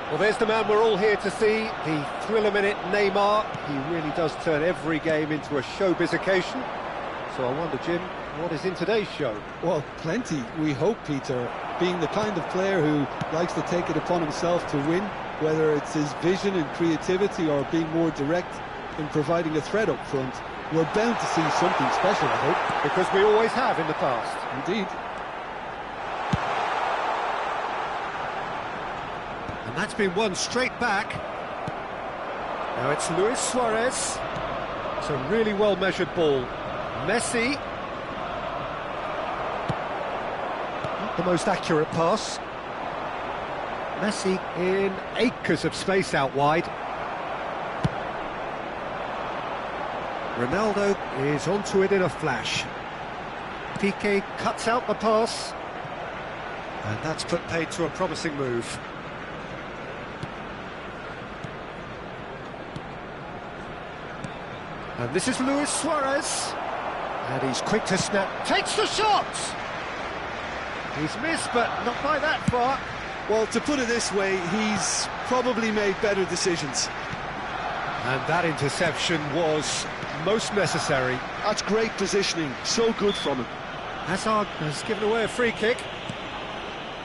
Well, there's the man we're all here to see, the thriller-minute Neymar. He really does turn every game into a showbiz occasion. So I wonder, Jim, what is in today's show? Well, plenty, we hope, Peter. Being the kind of player who likes to take it upon himself to win, whether it's his vision and creativity or being more direct in providing a threat up front, we're bound to see something special, I hope. Because we always have in the past. Indeed. And that's been won straight back. Now it's Luis Suarez. It's a really well-measured ball. Messi. Not the most accurate pass. Messi in acres of space out wide. Ronaldo is onto it in a flash. Piqué cuts out the pass. And that's put paid to a promising move. And this is Luis Suarez. And he's quick to snap. Takes the shot! He's missed, but not by that far. Well, to put it this way, he's probably made better decisions. And that interception was most necessary. That's great positioning, so good from him. Hazard has given away a free kick.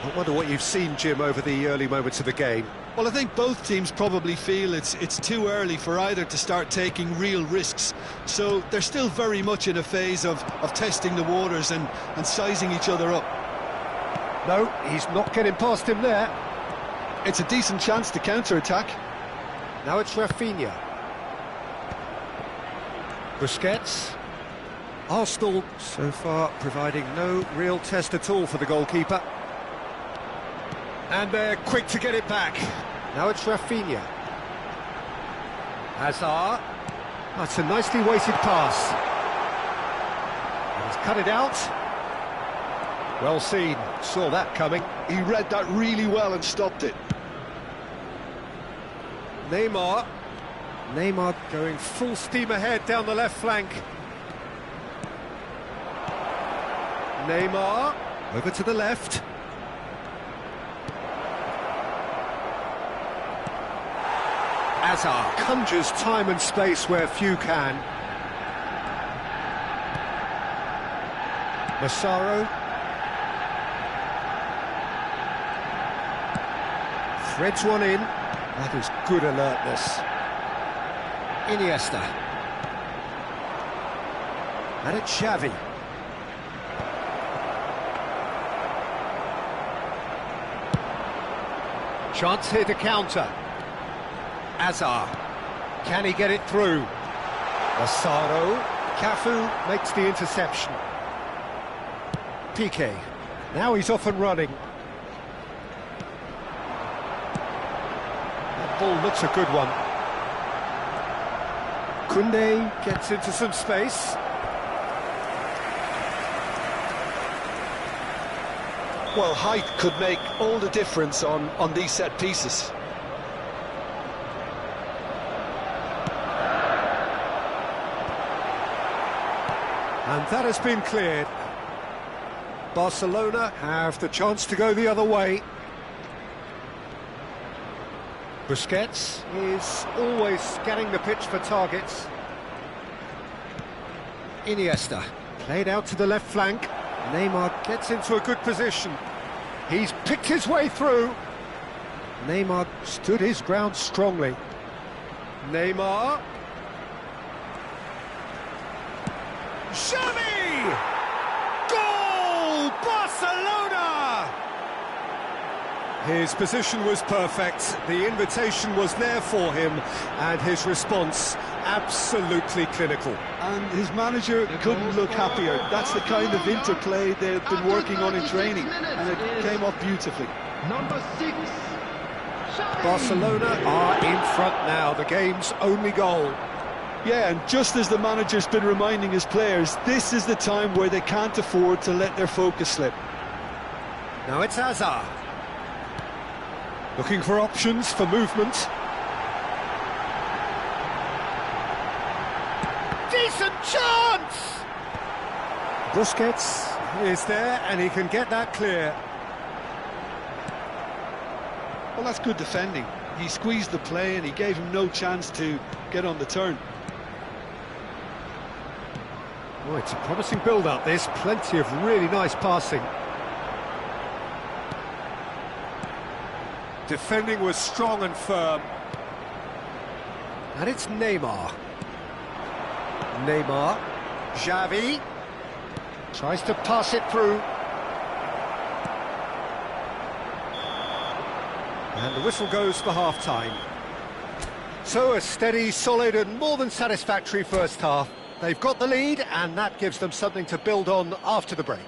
I wonder what you've seen, Jim, over the early moments of the game. Well, I think both teams probably feel it's too early for either to start taking real risks. So they're still very much in a phase of testing the waters and sizing each other up. No, he's not getting past him there. It's a decent chance to counter-attack. Now it's Rafinha. Busquets. Arsenal so far providing no real test at all for the goalkeeper. And they're quick to get it back. Now it's Rafinha. Hazard. That's a nicely weighted pass. And he's cut it out. Well seen. Saw that coming. He read that really well and stopped it. Neymar. Neymar going full steam ahead down the left flank. Neymar. Over to the left. Hazard conjures time and space where few can. Massaro. Threads one in. That is good alertness. Iniesta. And it's Xavi. Chance here to counter. Hazard. Can he get it through? Massaro. Cafu makes the interception. Piqué. Now he's off and running. That ball looks a good one. Koundé gets into some space. Well, height could make all the difference on these set pieces. And that has been cleared. Barcelona have the chance to go the other way. Busquets is always scanning the pitch for targets. Iniesta played out to the left flank. Neymar gets into a good position. He's picked his way through. Neymar stood his ground strongly. Neymar. Xavi! Goal! Barcelona! His position was perfect, the invitation was there for him, and his response absolutely clinical. And his manager couldn't look happier. That's the kind of interplay they've been working on in training, and it came off beautifully. Number 6. Barcelona are in front now, the game's only goal. Yeah, and just as the manager's been reminding his players, this is the time where they can't afford to let their focus slip. Now it's Hazard. Looking for options for movement. Decent chance! Busquets is there, and he can get that clear. Well, that's good defending. He squeezed the play and he gave him no chance to get on the turn. Oh, it's a promising build-up, this. Plenty of really nice passing. Defending was strong and firm. And it's Neymar. Neymar. Xavi. Tries to pass it through. And the whistle goes for half-time. So a steady, solid and more than satisfactory first half. They've got the lead, and that gives them something to build on after the break.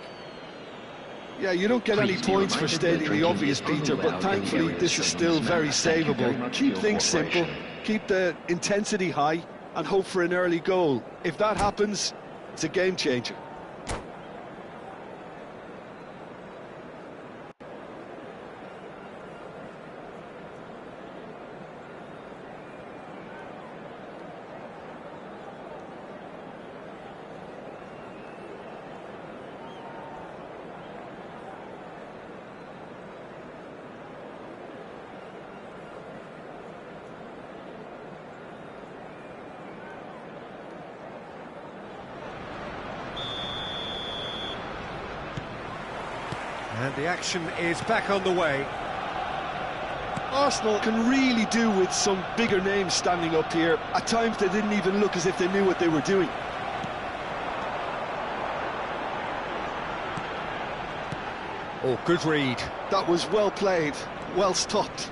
Yeah, you don't get any points for stating the obvious, Peter, but thankfully this is still very savable. Keep things simple, keep the intensity high, and hope for an early goal. If that happens, it's a game changer. And the action is back on the way. Arsenal can really do with some bigger names standing up here. At times they didn't even look as if they knew what they were doing. Oh, good read. That was well played, well stopped.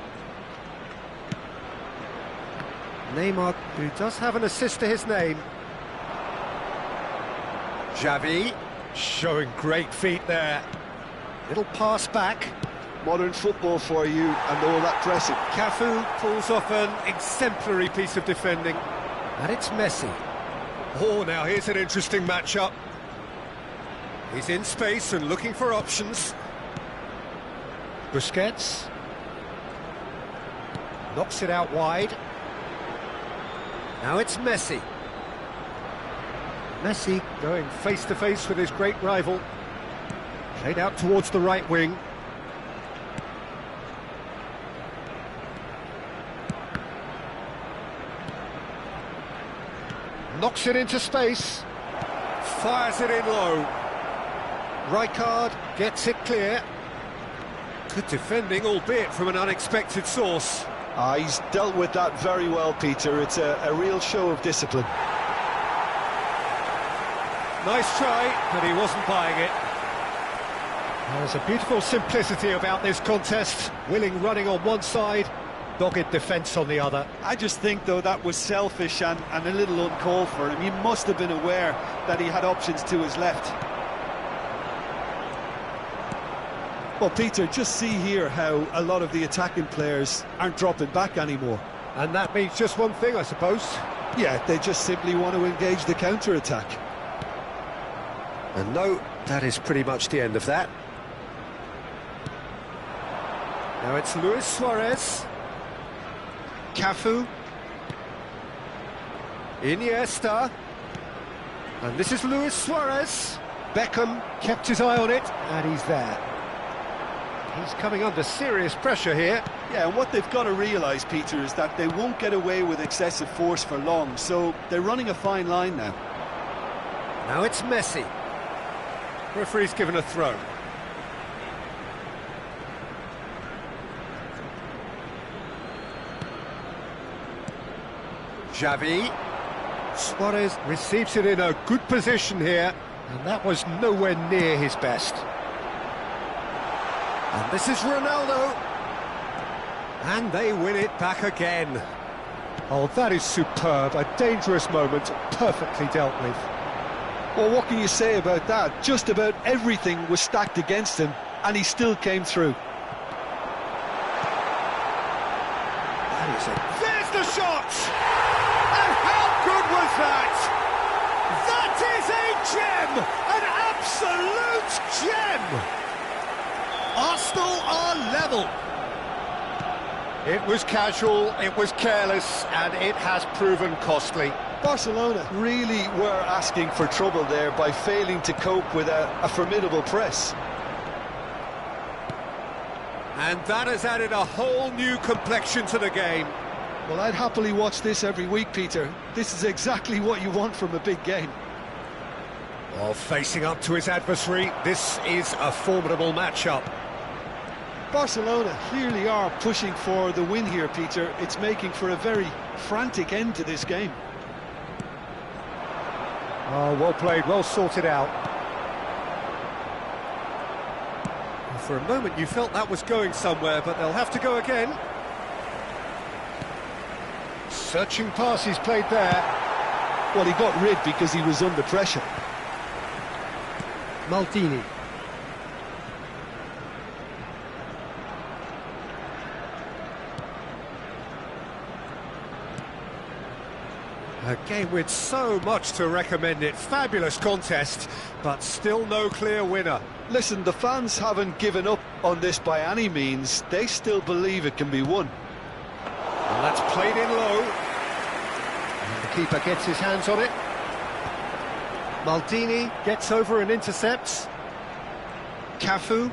Neymar, who does have an assist to his name. Xavi, showing great feet there. Little pass back. Modern football for you, and all that pressing. Cafu pulls off an exemplary piece of defending. And it's Messi. Oh, now here's an interesting matchup. He's in space and looking for options. Busquets. Knocks it out wide. Now it's Messi. Messi going face-to-face with his great rival. Played out towards the right wing. Knocks it into space. Fires it in low. Rijkaard gets it clear. Good defending, albeit from an unexpected source. He's dealt with that very well, Peter. It's a real show of discipline. Nice try, but he wasn't buying it. There's a beautiful simplicity about this contest. Willing running on one side, dogged defence on the other. I just think, though, that was selfish and a little uncalled for him. He must have been aware that he had options to his left. Well, Peter, just see here how a lot of the attacking players aren't dropping back anymore. And that means just one thing, I suppose. Yeah, they just simply want to engage the counter-attack. And no, that is pretty much the end of that. Now it's Luis Suarez. Cafu. Iniesta. And this is Luis Suarez. Beckham kept his eye on it, and he's there. He's coming under serious pressure here. Yeah, and what they've got to realise, Peter, is that they won't get away with excessive force for long, so they're running a fine line now. Now it's Messi. Referee's given a throw. Xavi. Suarez receives it in a good position here, and that was nowhere near his best. And this is Ronaldo. And they win it back again. Oh, that is superb. A dangerous moment, perfectly dealt with. Well, what can you say about that? Just about everything was stacked against him, and he still came through. That is it. There's the shot! And how good was level. It was casual, it was careless, and it has proven costly. Barcelona really were asking for trouble there by failing to cope with a formidable press. And that has added a whole new complexion to the game. Well, I'd happily watch this every week, Peter. This is exactly what you want from a big game. While facing up to his adversary, this is a formidable matchup. Barcelona clearly are pushing for the win here, Peter. It's making for a very frantic end to this game. Oh, well played, well sorted out. For a moment you felt that was going somewhere, but they'll have to go again. Searching pass he's played there. Well, he got rid because he was under pressure. Maldini. A game with so much to recommend it. Fabulous contest, but still no clear winner. Listen, the fans haven't given up on this by any means. They still believe it can be won. And that's played in low. And the keeper gets his hands on it. Maldini gets over and intercepts. Cafu.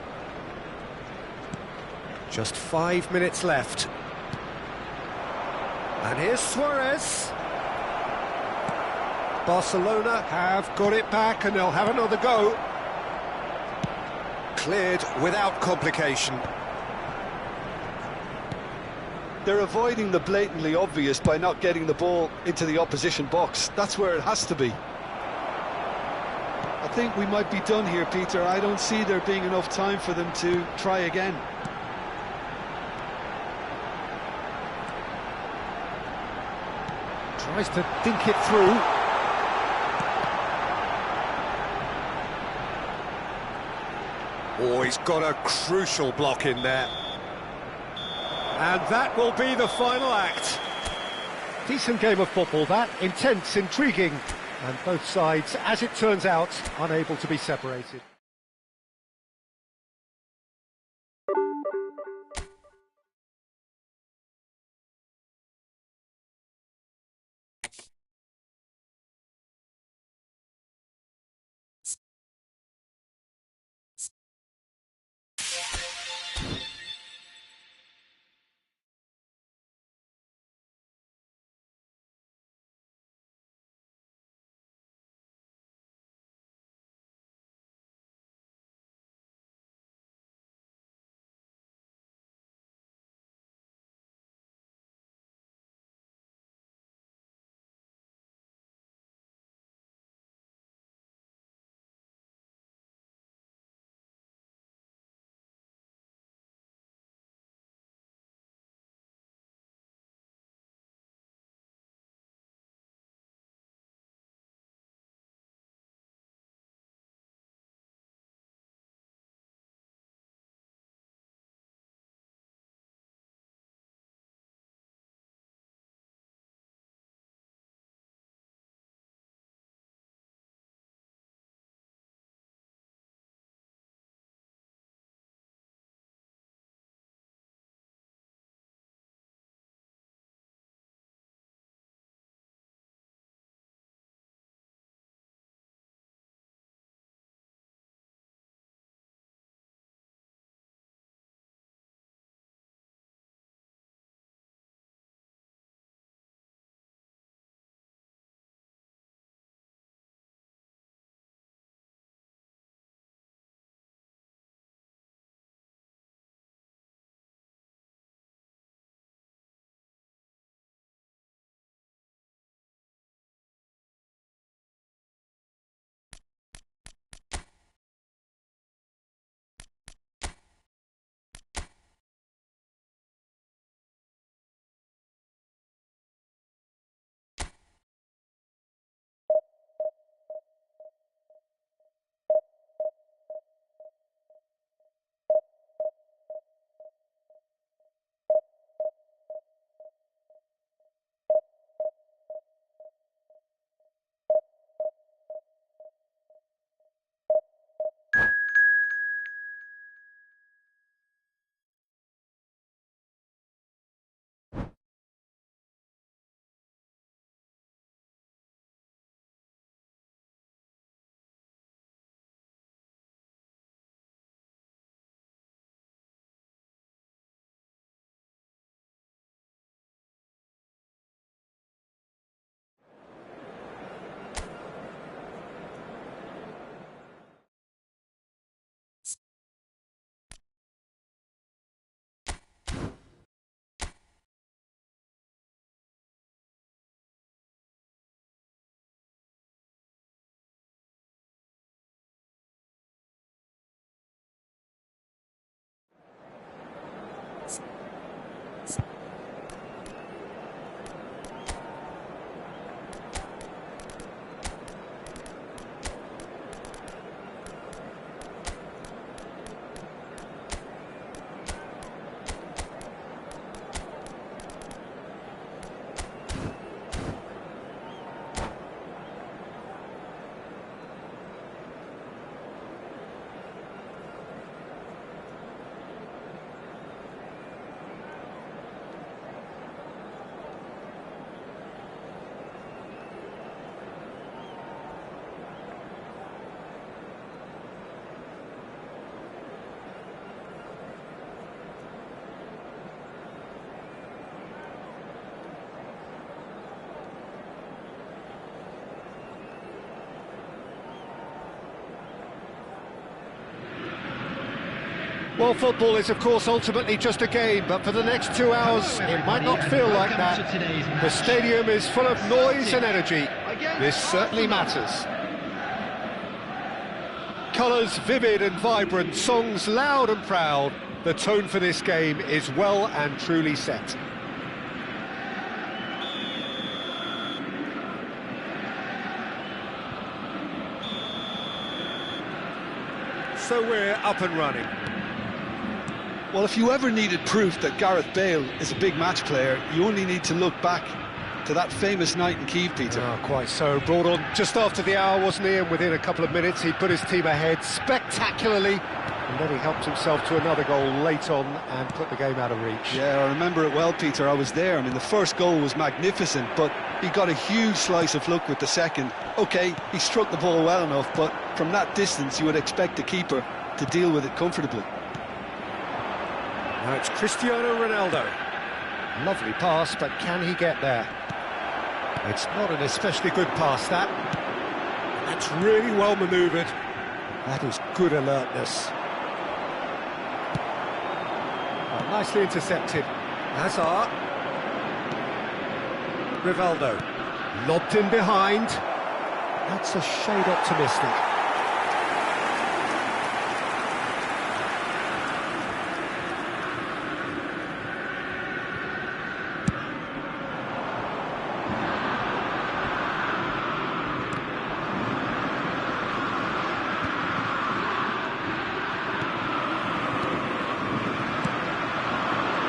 Just 5 minutes left. And here's Suarez. Barcelona have got it back and they'll have another go. Cleared without complication. They're avoiding the blatantly obvious by not getting the ball into the opposition box. That's where it has to be. I think we might be done here, Peter. I don't see there being enough time for them to try again. Tries to think it through. Oh, he's got a crucial block in there. And that will be the final act. Decent game of football, that. Intense, intriguing. And both sides, as it turns out, unable to be separated. Well, football is, of course, ultimately just a game, but for the next 2 hours, it might not feel like that. The stadium is full of noise and energy. This certainly matters. Colours vivid and vibrant, songs loud and proud. The tone for this game is well and truly set. So we're up and running. Well, if you ever needed proof that Gareth Bale is a big match player, you only need to look back to that famous night in Kiev, Peter. Oh, quite so. Brought on just after the hour, wasn't he? And within a couple of minutes, he put his team ahead spectacularly. And then he helped himself to another goal late on and put the game out of reach. Yeah, I remember it well, Peter. I was there. I mean, the first goal was magnificent, but he got a huge slice of luck with the second. OK, he struck the ball well enough, but from that distance, you would expect the keeper to deal with it comfortably. Now it's Cristiano Ronaldo. Lovely pass, but can he get there? It's not an especially good pass, that. That's really well manoeuvred. That is good alertness. Oh, nicely intercepted. Hazard. Rivaldo. Lobbed in behind. That's a shade optimistic.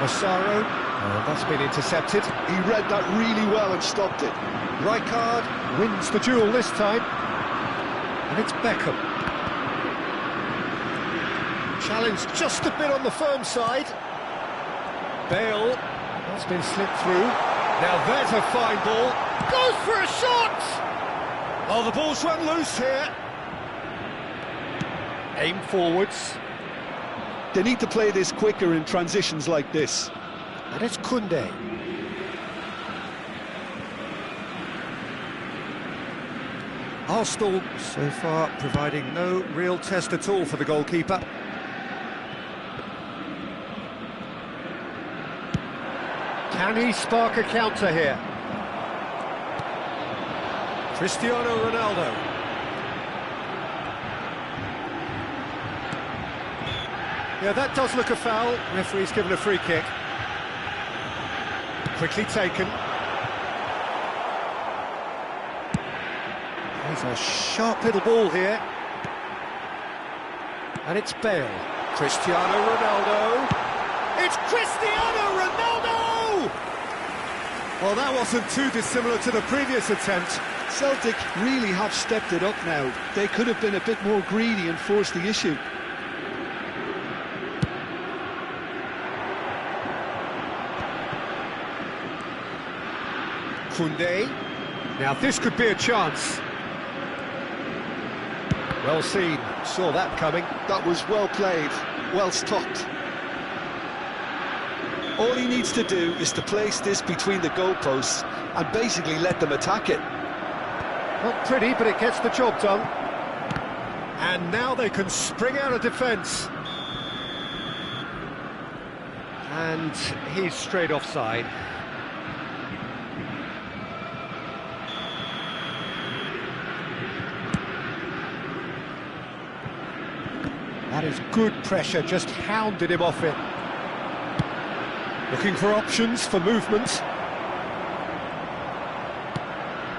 Massaro, oh, that's been intercepted. He read that really well and stopped it. Rijkaard wins the duel this time. And it's Beckham. Challenged just a bit on the firm side. Bale, that's been slipped through. Now there's a fine ball. Goes for a shot! Oh, the ball's run loose here. Aim forwards. They need to play this quicker in transitions like this. And it's Koundé. Arsenal, so far, providing no real test at all for the goalkeeper. Can he spark a counter here? Cristiano Ronaldo. Yeah, that does look a foul. Referee's given a free kick. Quickly taken. There's a sharp little ball here. And it's Bale. Cristiano Ronaldo. It's Cristiano Ronaldo! Well, that wasn't too dissimilar to the previous attempt. Celtic really have stepped it up now. They could have been a bit more greedy and forced the issue. Koundé. Now this could be a chance. Well seen, saw that coming. That was well played, well stopped. All he needs to do is to place this between the goalposts and basically let them attack it. Not pretty, but it gets the job done. And now they can spring out of defence. And he's straight offside. That is good pressure, just hounded him off it. Looking for options for movement.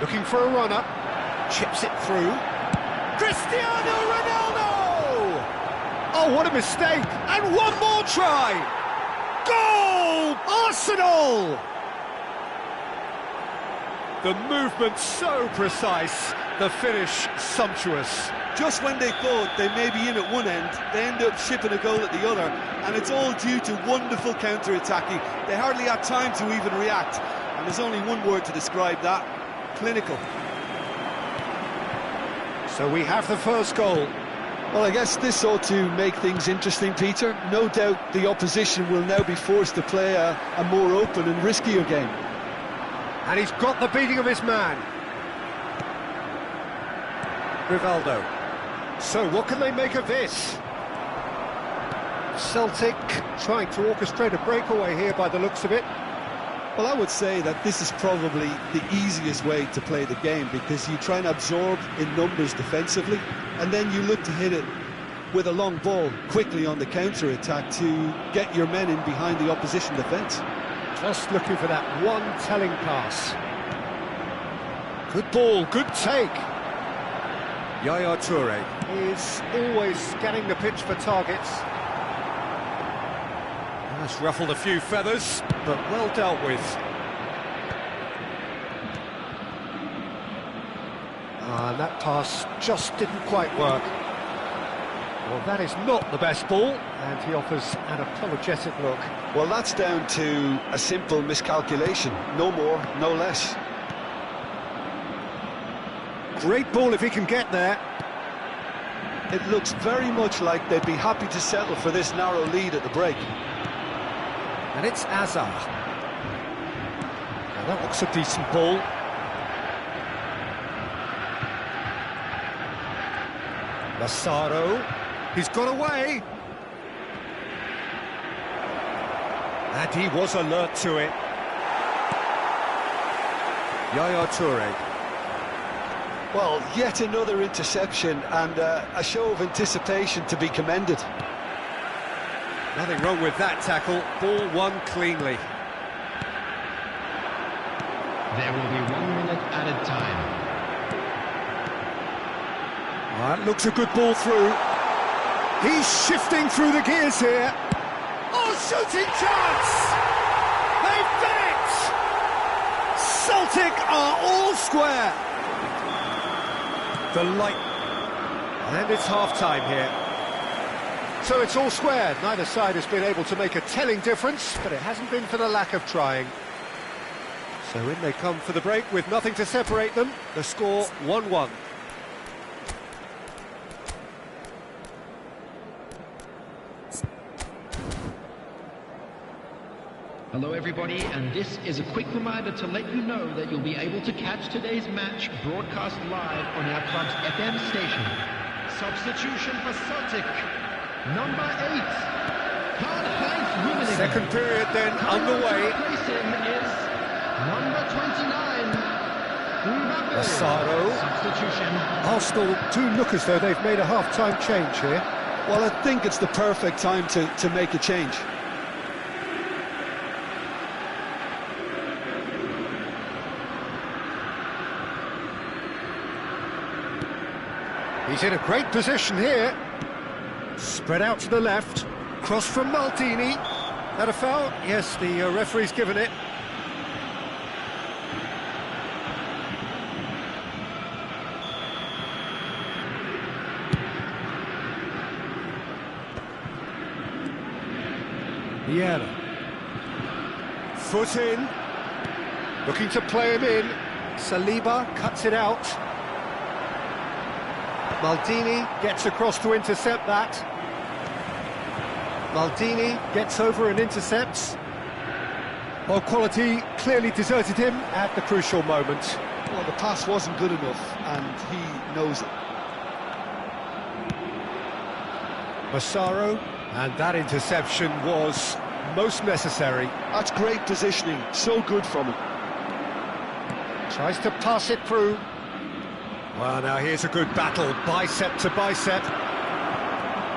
Looking for a run-up. Chips it through. Cristiano Ronaldo! Oh, what a mistake! And one more try! Goal! Arsenal! The movement so precise, the finish sumptuous. Just when they thought they may be in at one end, they end up shipping a goal at the other, and it's all due to wonderful counter-attacking. They hardly had time to even react, and there's only one word to describe that: clinical. So we have the first goal. Well, I guess this ought to make things interesting, Peter. No doubt the opposition will now be forced to play a more open and riskier game. And he's got the beating of his man. Rivaldo. So what can they make of this? Celtic trying to orchestrate a breakaway here by the looks of it. Well, I would say that this is probably the easiest way to play the game, because you try and absorb in numbers defensively, and then you look to hit it with a long ball quickly on the counter-attack to get your men in behind the opposition defence. Just looking for that one telling pass. Good ball, good take. Yaya Toure is always scanning the pitch for targets. That's ruffled a few feathers, but well dealt with. And that pass just didn't quite work. Well, that is not the best ball, and he offers an apologetic look. Well, that's down to a simple miscalculation. No more, no less. Great ball if he can get there. It looks very much like they'd be happy to settle for this narrow lead at the break. And it's Azar. Now that looks a decent ball. Massaro. He's got away. And he was alert to it. Yaya Toure. Well, yet another interception, and a show of anticipation to be commended. Nothing wrong with that tackle. Ball won cleanly. There will be 1 minute added time. That looks a good ball through. He's shifting through the gears here. Oh, shooting chance! They've done it! Celtic are all square. The light. And it's half-time here. So it's all square. Neither side has been able to make a telling difference, but it hasn't been for the lack of trying. So in they come for the break with nothing to separate them. The score 1-1. Hello everybody, and this is a quick reminder to let you know that you'll be able to catch today's match broadcast live on our club's FM station. Substitution for Celtic, number 8, Karl-Heinz Rummenigge. Second period then underway. Replacing is number 29, Mbappe. Massaro. Substitution. Arsenal do look as though they've made a half-time change here. Well, I think it's the perfect time to make a change. He's in a great position here. Spread out to the left. Cross from Maldini. That a foul? Yes, the referee's given it. Vieira. Foot in. Looking to play him in. Saliba cuts it out. Maldini gets across to intercept that. Maldini gets over and intercepts. Well, quality clearly deserted him at the crucial moment. Well, the pass wasn't good enough, and he knows it. Massaro, and that interception was most necessary. That's great positioning, so good from him. Tries to pass it through. Well, now here's a good battle, bicep to bicep.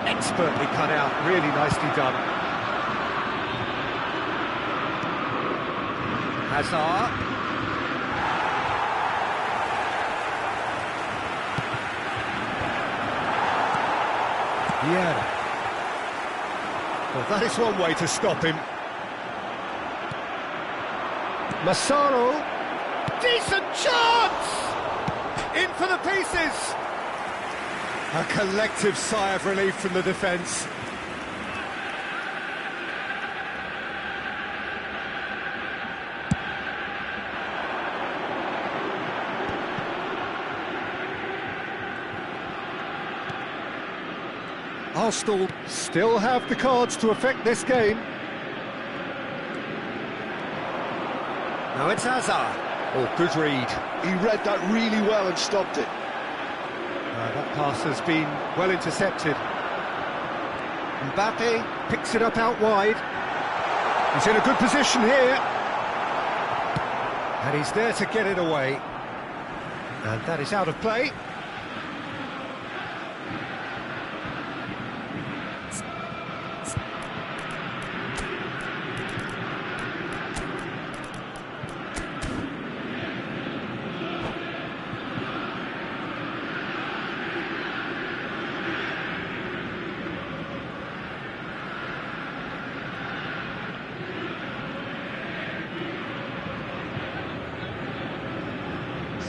Expertly cut out, really nicely done. Hazard. Yeah. Well, that is one way to stop him. Massaro. Decent chance! In for the pieces! A collective sigh of relief from the defence. Arsenal still have the cards to affect this game. Now it's Hazard. Oh, good read. He read that really well and stopped it. That pass has been well intercepted. Mbappe picks it up out wide. He's in a good position here. And he's there to get it away. And that is out of play.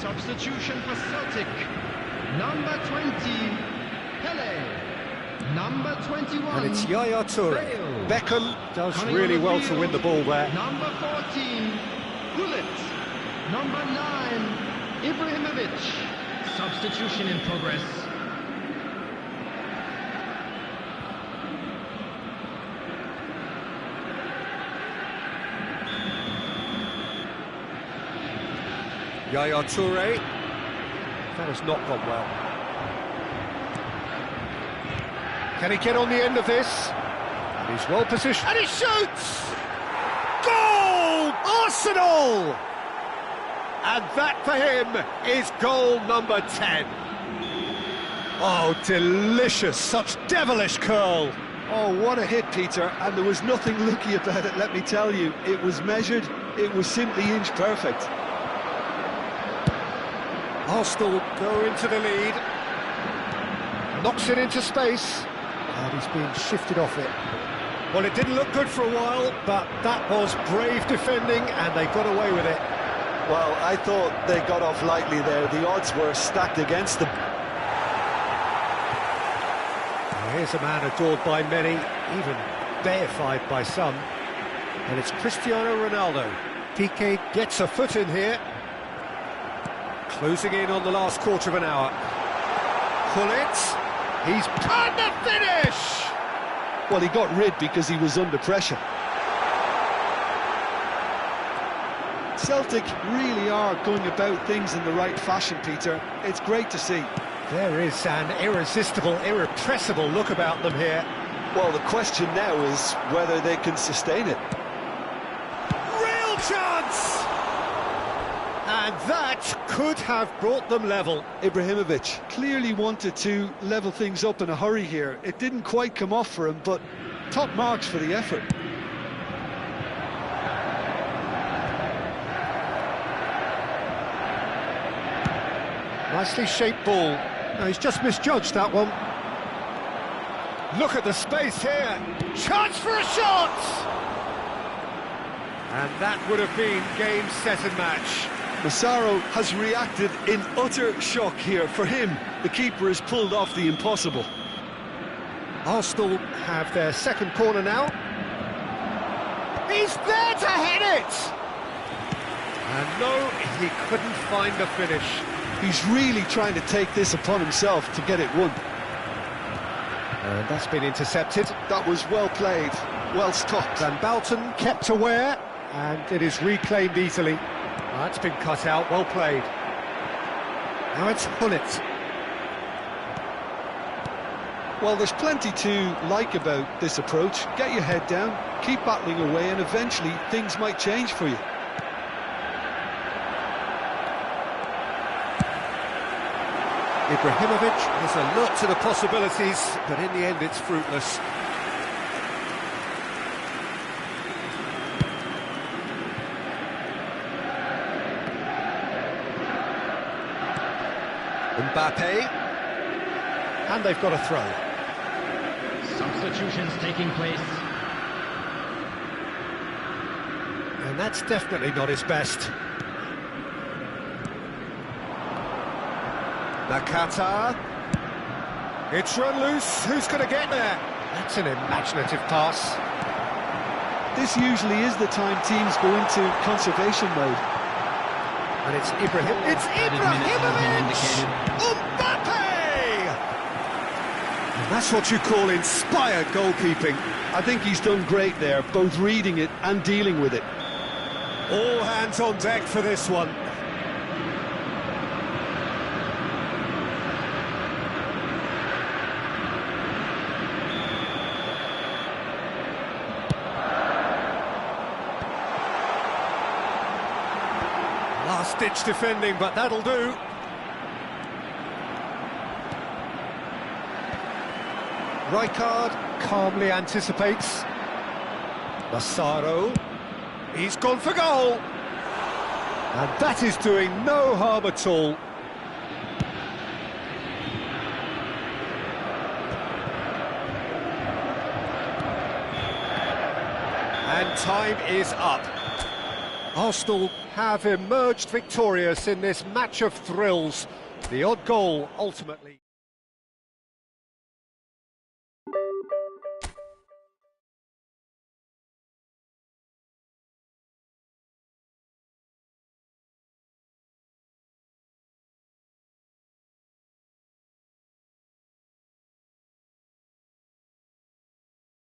Substitution for Celtic. Number 20, Pele. Number 21, And it's Yaya Toure. Bale. Beckham does Coming really on the well to field, win the ball there. Number 14, Gullit. Number 9, Ibrahimovic. Substitution in progress. Yaya Toure. That has not gone well. Can he get on the end of this? And he's well positioned. And he shoots! Goal! Arsenal! And that for him is goal number 10. Oh, delicious. Such devilish curl. Oh, what a hit, Peter, and there was nothing lucky about it, let me tell you. It was measured, it was simply inch perfect. Arsenal go into the lead. Knocks it into space. And he's being shifted off it. Well, it didn't look good for a while, but that was brave defending, and they got away with it. Well, I thought they got off lightly there. The odds were stacked against them. Here's a man adored by many, even deified by some. And it's Cristiano Ronaldo. Piqué gets a foot in here. Closing in on the last quarter of an hour. Gullit, he's on the finish! Well, he got rid because he was under pressure. Celtic really are going about things in the right fashion, Peter. It's great to see. There is an irresistible, irrepressible look about them here. Well, the question now is whether they can sustain it. Real chance! And that could have brought them level. Ibrahimovic clearly wanted to level things up in a hurry here. It didn't quite come off for him, but top marks for the effort. Nicely shaped ball. No, he's just misjudged that one. Look at the space here. Chance for a shot! And that would have been game, set and match. Massaro has reacted in utter shock here. For him, the keeper has pulled off the impossible. Arsenal have their second corner now. He's there to hit it! And no, he couldn't find the finish. He's really trying to take this upon himself to get it won. And that's been intercepted. That was well played, well stopped. Van Balten kept aware, and it is reclaimed easily. That's been cut out, well played. Now it's Gullit. Well, there's plenty to like about this approach. Get your head down, keep battling away, and eventually things might change for you. Ibrahimovic has a look to the possibilities, but in the end it's fruitless. Mbappe, and they've got a throw. Substitutions taking place. And that's definitely not his best. Nakata. It's run loose. Who's going to get there? That's an imaginative pass. This usually is the time teams go into conservation mode. And it's Ibrahim. It's Ibrahimovic! Mbappe! And that's what you call inspired goalkeeping. I think he's done great there, both reading it and dealing with it. All hands on deck for this one. last-ditch defending, but that'll do. Rijkaard calmly anticipates. Massaro, he's gone for goal! And that is doing no harm at all. And time is up. Arsenal have emerged victorious in this match of thrills. The odd goal ultimately...